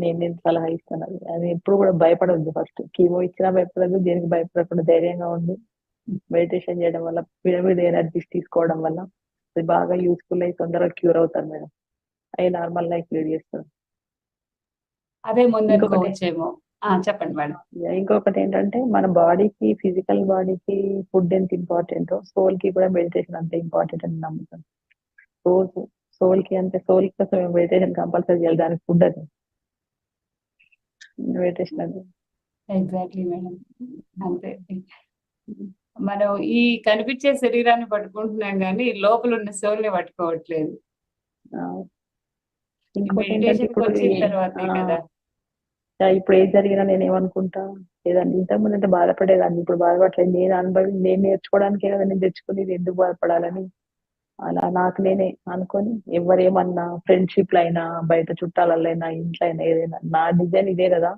నేను సలహా ఇస్తాను అది ఎప్పుడు కూడా భయపడవద్దు. ఫస్ట్ కీమో ఇచ్చినా భయపడద్దు, దేనికి భయపడకుండా ధైర్యంగా ఉంది మెడిటేషన్ చేయడం వల్ల, పిరమిడ్ ఎనర్జీస్ తీసుకోవడం వల్ల అది బాగా యూస్ఫుల్ అయ్యి తొందరగా క్యూర్ అవుతారు మేడం. అవి నార్మల్ లైఫ్ లీడ్ చేస్తారు. అదే ముందనుకోవచ్చేమో. చెప్పండి మేడం. ఇంకొకటి ఏంటంటే మన బాడీకి, ఫిజికల్ బాడీకి ఫుడ్ ఎంత ఇంపార్టెంట్, సోల్ కి కూడా మెడిటేషన్ అంత ఇంపార్టెంట్ అని నమ్ముతాను. సోల్ కి అంటే సోల్ కోసం మెడిటేషన్ కంపల్సరీ చేయాలి, దానికి ఫుడ్ అది మెడిటేషన్ అది. ఎగ్జాక్ట్లీ మేడం, అంతే. మనం ఈ కనిపించే శరీరాన్ని పట్టుకుంటున్నాం కానీ లోపల ఉన్న సోల్ ని పట్టుకోవట్లేదు. ఇంకోటి ఏంటంటే మెడిటేషన్ వచ్చిన తర్వాతే కదా. ఇప్పుడు ఏది జరిగినా నేను ఏమనుకుంటా, లేదండి. ఇంతకుముందు అంటే బాధపడేదాన్ని. ఇప్పుడు బాధపడట్లేదు. నేను నేర్చుకోవడానికే కదా నేను తెచ్చుకునేది. ఎందుకు బాధపడాలని అలా నాకు నేనే అనుకోని ఎవరేమన్నా ఫ్రెండ్‌షిప్‌లైనా, బయట చుట్టాలల్లైనా, ఇంట్లో అయినా ఏదైనా నా డిజైన్ ఇదే కదా!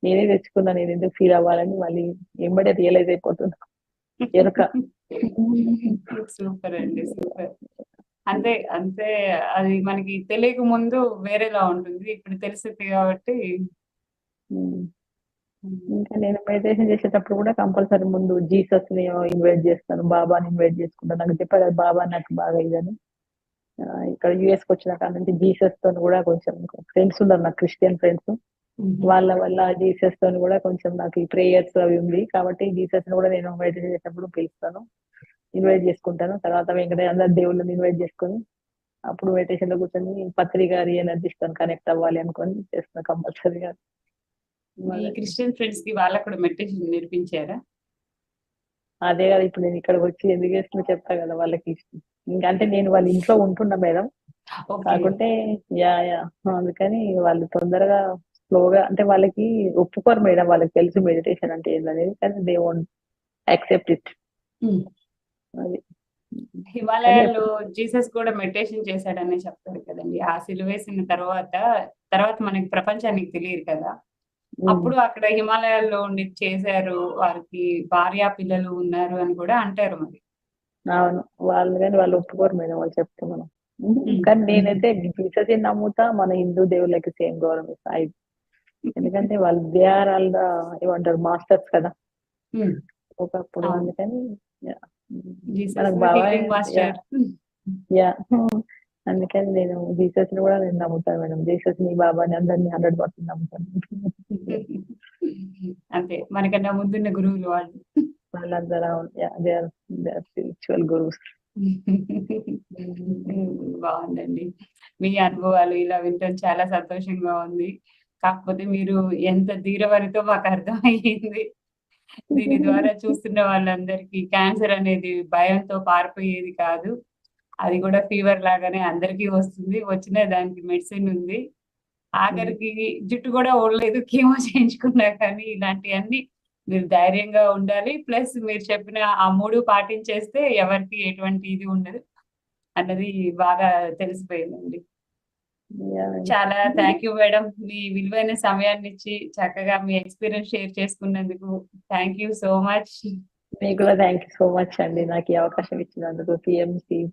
నేనే తెచ్చుకున్నా. నేనెందుకు ఫీల్ అవ్వాలని మళ్ళీ ఎంబడే రియలైజ్ అయిపోతున్నా. ఎరుక. సూపర్ అండి. సూపర్. అంతే. అంతే. అది మనకి తెలియక ముందు వేరేలా ఉంటుంది. ఇప్పుడు తెలిసిద్ది కాబట్టి హ్మ్. హ్మ్. ఇంకా నేను మెడిటేషన్ చేసేటప్పుడు కూడా కంపల్సరీ ముందు జీసస్‌ని ఇన్వైట్ చేస్తాను. బాబాని ఇన్వైట్ చేసుకుంటాను. నాకు చెప్పా కదా! బాబా నాకు బాగా ఇదని. ఇక్కడ యూఎస్‌కొచ్చిన కాడ నుంచి జీసస్‌తోని కూడా కొంచెం ఫ్రెండ్స్ ఉన్నారు నాకు క్రిస్టియన్ ఫ్రెండ్స్. హుహు. వాళ్ళ వల్ల జీసస్‌తోని కూడా కొంచెం నాకు ఈ ప్రేయర్స్ అవి ఉంది. కాబట్టి జీసస్‌ని కూడా నేను మెడిటేషన్ చేసేటప్పుడు పిలుస్తాను. ఇన్వైట్ చేసుకుంటాను. తర్వాత అందరు దేవుళ్ళని ఇన్వైట్ చేసుకొని, అప్పుడు మెడిటేషన్‌లో కూర్చొని పత్రి గారి ఎనర్జీస్‌తోని కనెక్ట్ అవ్వాలి అనుకోని చేస్తున్నా కంపల్సరీగా. మీ అదే. క్రిస్టియన్ ఫ్రెండ్స్‌కి వాళ్ళకి కూడా మెడిటేషన్ నేర్పించారా? అదే కదా! ఇప్పుడు నేను ఇక్కడికొచ్చి ఎందుకు చేస్తున్నా చెప్తా కదా! వాళ్ళకి. ఇంకంటే నేను వాళ్ళ ఇంట్లో ఉంటున్నా మేడం. ఓకే. కాకుంటే యాహ్! అందుకని వాళ్ళు తొందరగా స్లోగా అంటే వాళ్ళకి ఒప్పుకోరు మేడం. వాళ్ళకి తెలుసు మెడిటేషన్ అంటే ఏందనేది. కానీ దే వోంట్ యాక్సెప్ట్ ఇట్. హ్మ్. అది. కానీ హిమాలయాల్లో ఎప్పుడు జీసస్ కూడా మెడిటేషన్ చేశాడనే చెప్తారు కదండీ! ఆ సిలువేసిన తర్వాత మనకి ప్రపంచానికి తెలియదు కదా! హ్మ్. అప్పుడు అక్కడ హిమాలయాల్లో ఉండి చేశారు. వారికి భార్య, పిల్లలు ఉన్నారు అని కూడా అంటారు మరి. అవును. వాళ్ళు ఒప్పుకోరు మేడం. వాళ్ళు చెప్తే మనం. హ్మ్. కానీ హుహు. నేనైతే జీసస్‌ని నమ్ముతా. మన హిందూ దేవుళ్ళకి సేమ్ గౌరవం ఇస్తా. ఎందుకంటే వాళ్ళు దే ఆర్ ఆల్ ద ఏమంటారు మాస్టర్స్ కదా! హ్మ్. ఒకప్పుడు అవును. అందుకని యాహ్! జీసస్ మనకు బాబా హీలింగ్ మాస్టర్. యాహ్! యాహ్! అందుకని నేను జీసస్‌ని కూడా నేను నమ్ముతాను మేడం. జీసస్‌ని, బాబాని అందరిని 100% నమ్ముతాను. అంతే. మనకన్నా ముందున్న గురువులు వాళ్ళు. వాళ్ళందరూ అవును. Yeah! They are spiritual gurus. Hmm. బావుందండి. మీ అనుభవాలు ఇలా వినటం చాలా సంతోషంగా ఉంది. కాకపోతే మీరు ఎంత ధీరవనితో మాకర్థమయ్యింది. దీని ద్వారా చూస్తున్న వాళ్ళందరికీ క్యాన్సర్ అనేది భయంతో పారిపోయేది కాదు. అది కూడా ఫీవర్ లాగానే అందరికీ వస్తుంది. వచ్చినా దానికి మెడిసిన్ ఉంది. ఆఖరికి జుట్టు కూడా ఊడలేదు. కీమో చేయించుకున్నా కానీ ఇలాంటియన్నీ మీరు ధైర్యంగా ఉండాలి. ప్లస్ మీరు చెప్పిన ఆ 3 పాటించేస్తే ఎవరికీ ఎటువంటి ఇది ఉండదు అన్నది బాగా తెలిసిపోయిందండి. యాహ్! చాలా థాంక్ యూ మేడం. మీ విలువైన సమయాన్నిచ్చి చక్కగా మీ ఎక్స్‌పీరియన్స్ షేర్ చేసుకున్నందుకు థాంక్ యూ సో మచ్. మీకు కూడా థాంక్ యూ సో మచ్ అండి. నాకు ఈ అవకాశం ఇచ్చినందుకు.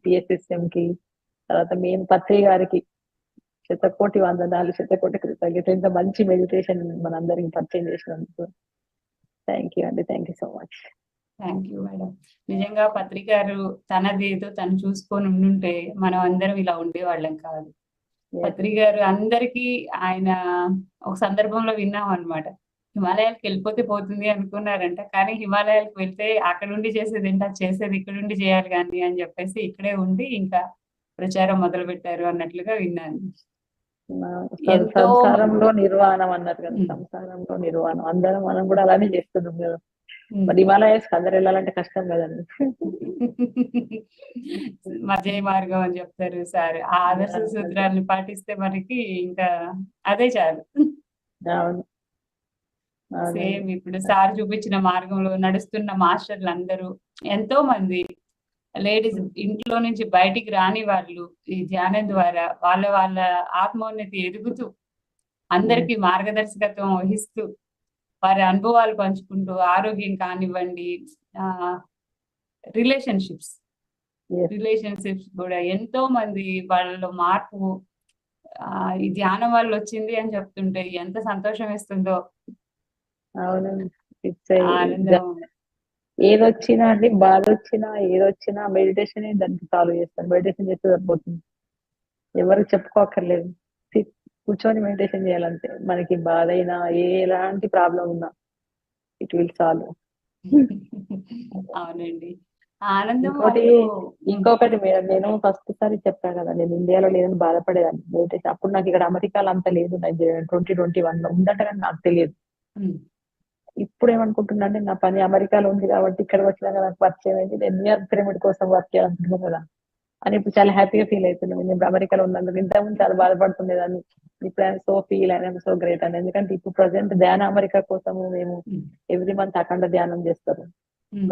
పిఎస్ఎస్ఎంకి తర్వాత మెయిన్ పత్రి గారికి శతకోటి వందనాలు, శతకోటి కృతజ్ఞతలు. ఇంత మంచి మెడిటేషన్ మనందరికి పరిచయం చేసినందుకు. థాంక్ యూ అండి. Thank you so much. Thank you madam. నిజంగా పత్రి గారు తనదేదో తను చూసుకొని ఉండుంటే మనం అందరం ఇలా ఉండేవాళ్ళం కాదు. యెస్. పత్రి గారు అందరికీ ఆయన ఒక సందర్భంలో విన్నామనమాట. హిమాలయాలకెళ్ళిపోతే పోతుంది అనుకున్నారంట. కానీ హిమాలయాలకు వెళ్తే అక్కడుండి చేసేదేంటి అది చేసేది ఇక్కడుండి చేయాలి గాని అని జెప్పేసి ఇక్కడే ఉండి ఇంకా ప్రచారం మొదలుపెట్టారు అన్నట్లుగా విన్నాను. ఎంతో మంది సంసారంలో నిర్వాణం అన్నారు కదా! హ్మ్. సంసారంలో నిర్వాణం. అందరం మనం కూడా అలానే చేస్తున్నాం కదా! హ్మ్. మరి హిమాలయాస్‌కి అందరూ ఎళ్ళాలంటే కష్టం కదండీ! మధ్య మార్గం అని జెప్తారు సార్. ఆ ఆదర్శ యాహ్! అదే. సూత్రాలను పాటిస్తే మనకి ఇంకా అదే చాలు. అవును. అవునండి. సేమ్ ఇప్పుడు సార్ చూపించిన మార్గంలో నడుస్తున్న మాస్టర్‌లందరూ ఎంతో మంది లేడీస్ హ్మ్. ఇంట్లో నుంచి బయటికి రాని వాళ్ళు ఈ ధ్యానం ద్వారా వాళ్ళ ఆత్మోన్నతి ఎదుగుతూ హ్మ్. అందరికీ మార్గదర్శకత్వం వహిస్తూ వారి అనుభవాలు పంచుకుంటూ ఆరోగ్యం కానివ్వండి ఆహ్, రిలేషన్‌షిప్స్ యెస్. రిలేషన్‌షిప్స్ గూడా ఎంతో మంది వాళ్ళలో మార్పు ఈ ధ్యానం వల్లొచ్చింది అని చెప్తుంటే ఎంత సంతోషమేస్తుందో అవునండి. ఇట్స్ ఎ ఆనందం. ఏదొచ్చినా అండి బాధొచ్చినా, ఏదొచ్చినా మెడిటేషనే దానికి సాల్వ్ చేస్తాను. మెడిటేషన్ చేస్తే సరిపోతుంది. ఎవరికి చెప్పుకోక్కర్లేదు. సి కూర్చొని మెడిటేషన్ చేయాలంతే. మనకి బాధైనా, ఎలాంటి ప్రాబ్లమ్ ఉన్నా ఇట్ విల్ సాల్వ్. అవునండి. ఆ ఆనందం ఇంకోటి, వాళ్ళు హ్మ్. ఇంకొకటి మేడం నేను ఫస్ట్ సారి చెప్పా కదా! నేను ఇండియాలో లేనని బాధపడేదాన్ని. మెడిటేషన్ అప్పుడు నాకు ఇక్కడ అమెరికాలో అంత లేదు. 2021లో ఉందట గాని నాకు తెలియదు. హ్మ్. ఇప్పుడేమనుకుంటున్నా అంటే నా పని అమెరికాలో ఉంది కాబట్టి ఇక్కడికొచ్చినాక నాకు పరిచయం అయింది. నేను న్యూయార్క్ పిరమిడ్ కోసం వర్క్ చేయాలనుకుంటున్నా కదా! అని ఇప్పుడు చాలా హ్యాపీగా ఫీల్ అవుతున్నాను. నేను ఇప్పుడు అమెరికాలో ఉన్నందుకు ఇంతకుముందు చాలా బాధపడుతుండేదాన్ని. ఇప్పుడు I'm so feel and I'm so great అని. ఎందుకంటే ఇప్పుడు ప్రజెంట్ ధ్యాన అమెరికా కోసము మేము ఎవ్రీ మంత్ అఖండ ధ్యానం చేస్తారు,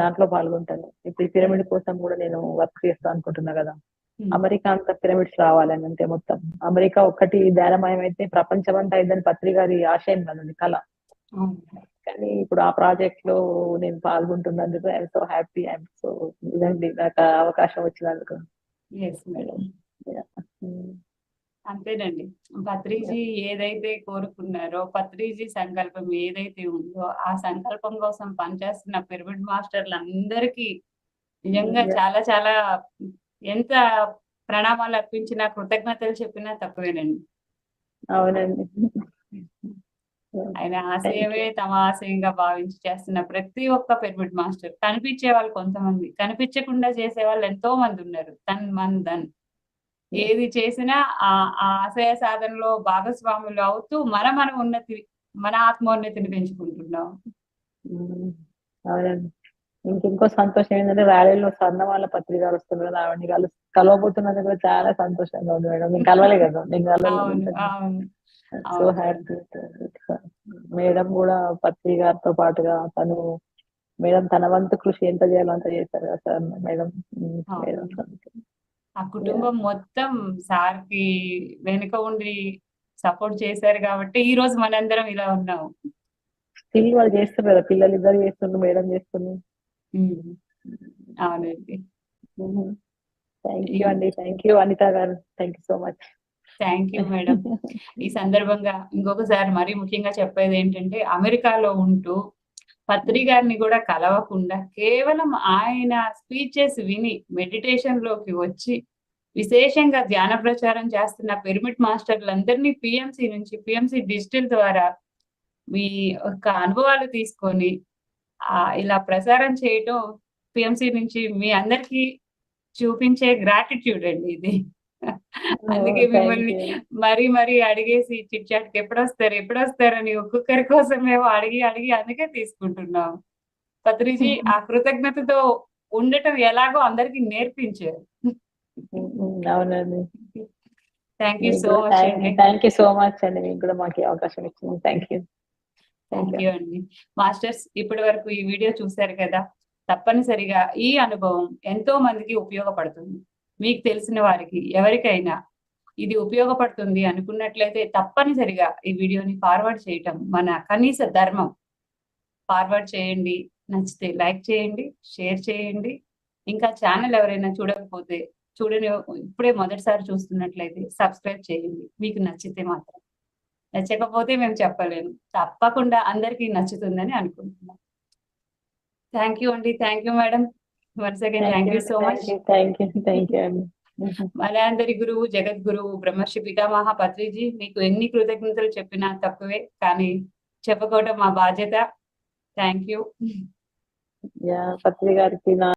దాంట్లో పాల్గొంటాను. ఇప్పుడు ఈ పిరమిడ్ కోసం కూడా నేను వర్క్ చేస్తా అనుకుంటున్నా కదా. అమెరికా అంతా పిరమిడ్స్ రావాలని అంటే మొత్తం అమెరికా ఒక్కటి ధ్యానమయం అయితే ప్రపంచం అంతా ఇద్దరు పత్రి గారి ఆశయం కదండి, కళ. కానీ ఇప్పుడు ఆ ప్రాజెక్ట్ లో నేను పాల్గొంటున్నందుకు I'm so happy. I'm so ఇదండి నాకు ఆ అవకాశం వచ్చినందుకు. ఎస్ మేడం, అంతేనండి. పత్రిజీ ఏదైతే కోరుకున్నారో, పత్రిజీ సంకల్పం ఏదైతే ఉందో ఆ సంకల్పం కోసం పనిచేస్తున్న పిరమిడ్ మాస్టర్లందరికీ నిజంగా చాలా చాలా ఎంత ప్రణామాలు అర్పించినా కృతజ్ఞతలు చెప్పినా తక్కువేనండి. అవునండి. ఆయన ఆశయమే తమ ఆశయంగా భావించి చేస్తున్న ప్రతి ఒక్క పిరమిడ్ మాస్టర్, కనిపించే వాళ్ళు కొంతమంది, కనిపించకుండా చేసే వాళ్ళు ఎంతో మంది ఉన్నారు. తన్ మన్ ధన్ ఏది చేసినా ఆ ఆశయ సాధనలో భాగస్వాములు అవుతూ మన ఉన్నతి, మన ఆత్మోన్నతిని పెంచుకుంటున్నాం. అవునండి. ఇంకో సంతోషం ఏంటంటే ర్యాలీలో స్వర్ణమాల పత్రిక గారు వస్తున్నారు కదా, ఆవిడని కలవబోతున్నందుకు కూడా చాలా సంతోషంగా ఉంది మేడం. నేను కలవలే కదా, నేను సో హ్యాపీ. మేడం కూడా పత్రి గారితో పాటుగా తను మేడం తన వంతు కృషి ఎంత చేయాలో అంత చేశారు కదా సార్ మేడం. ఆ కుటుంబం మొత్తం సార్ కి వెనుక ఉండి సపోర్ట్ చేశారు కాబట్టి ఈ రోజు మనందరం ఇలా ఉన్నాం. స్టిల్ వాళ్ళు చేస్తారు కదా, పిల్లలు ఇద్దరు చేస్తున్నారు, మేడం చేస్తున్నారు. అవునండి. థ్యాంక్ యూ అండి. థ్యాంక్ యూ అనిత గారు. Thank you so much. Thank you madam. ఈ సందర్భంగా ఇంకొకసారి మరీ ముఖ్యంగా చెప్పేది ఏంటంటే, అమెరికాలో ఉంటూ పత్రి గారిని కూడా కలవకుండా కేవలం ఆయన స్పీచెస్ విని మెడిటేషన్ లోకి వచ్చి విశేషంగా ధ్యాన ప్రచారం చేస్తున్న పిరమిడ్ మాస్టర్లందరినీ పిఎంసి డిజిటల్ ద్వారా మీ యొక్క అనుభవాలు తీసుకొని ఇలా ప్రసారం చేయటం పిఎంసి నుంచి మీ అందరికీ చూపించే గ్రాటిట్యూడ్ అండి ఇది. అందుకే మిమ్మల్ని మరీ అడిగేసి చిట్ చాట్కి ఎప్పుడొస్తారని ఒక్కొక్కరి కోసం మేము అడిగి అందుకే తీసుకుంటున్నాం. పత్రిజీ ఆ కృతజ్ఞతతో ఉండటం ఎలాగో అందరికి నేర్పించారు. అవునండి. థ్యాంక్ యూ సో మచ్ అండి. థ్యాంక్ యూ సో మచ్ అండి, మీకు కూడా మాకు అవకాశం ఇచ్చింది. థ్యాంక్ యూ అండి. మాస్టర్స్, ఇప్పటి వరకు ఈ వీడియో చూశారు కదా, తప్పనిసరిగా ఈ అనుభవం ఎంతో మందికి ఉపయోగపడుతుంది. మీకు తెలిసిన వారికి ఎవరికైనా ఇది ఉపయోగపడుతుంది అనుకున్నట్లయితే తప్పనిసరిగా ఈ వీడియోని ఫార్వర్డ్ చేయటం మన కనీస ధర్మం. ఫార్వర్డ్ చేయండి, నచ్చితే లైక్ చేయండి, షేర్ చేయండి. ఇంకా ఛానల్ ఎవరైనా చూడకపోతే చూడని, ఇప్పుడే మొదటిసారి చూస్తున్నట్లయితే సబ్స్క్రైబ్ చేయండి మీకు నచ్చితే మాత్రం. నచ్చకపోతే మేము చెప్పలేము, తప్పకుండా అందరికీ నచ్చుతుందని అనుకుంటున్నాం. థ్యాంక్ యూ అండి. Thank you madam. Once again thank you so much. Thank you అండి. మన అందరి గురువు జగద్గురువు బ్రహ్మర్షి పితామహ పత్రిజీ, మీకు ఎన్ని కృతజ్ఞతలు చెప్పినా తక్కువే, కానీ చెప్పుకోవడం మా బాధ్యత. Thank you. పత్రి గారికి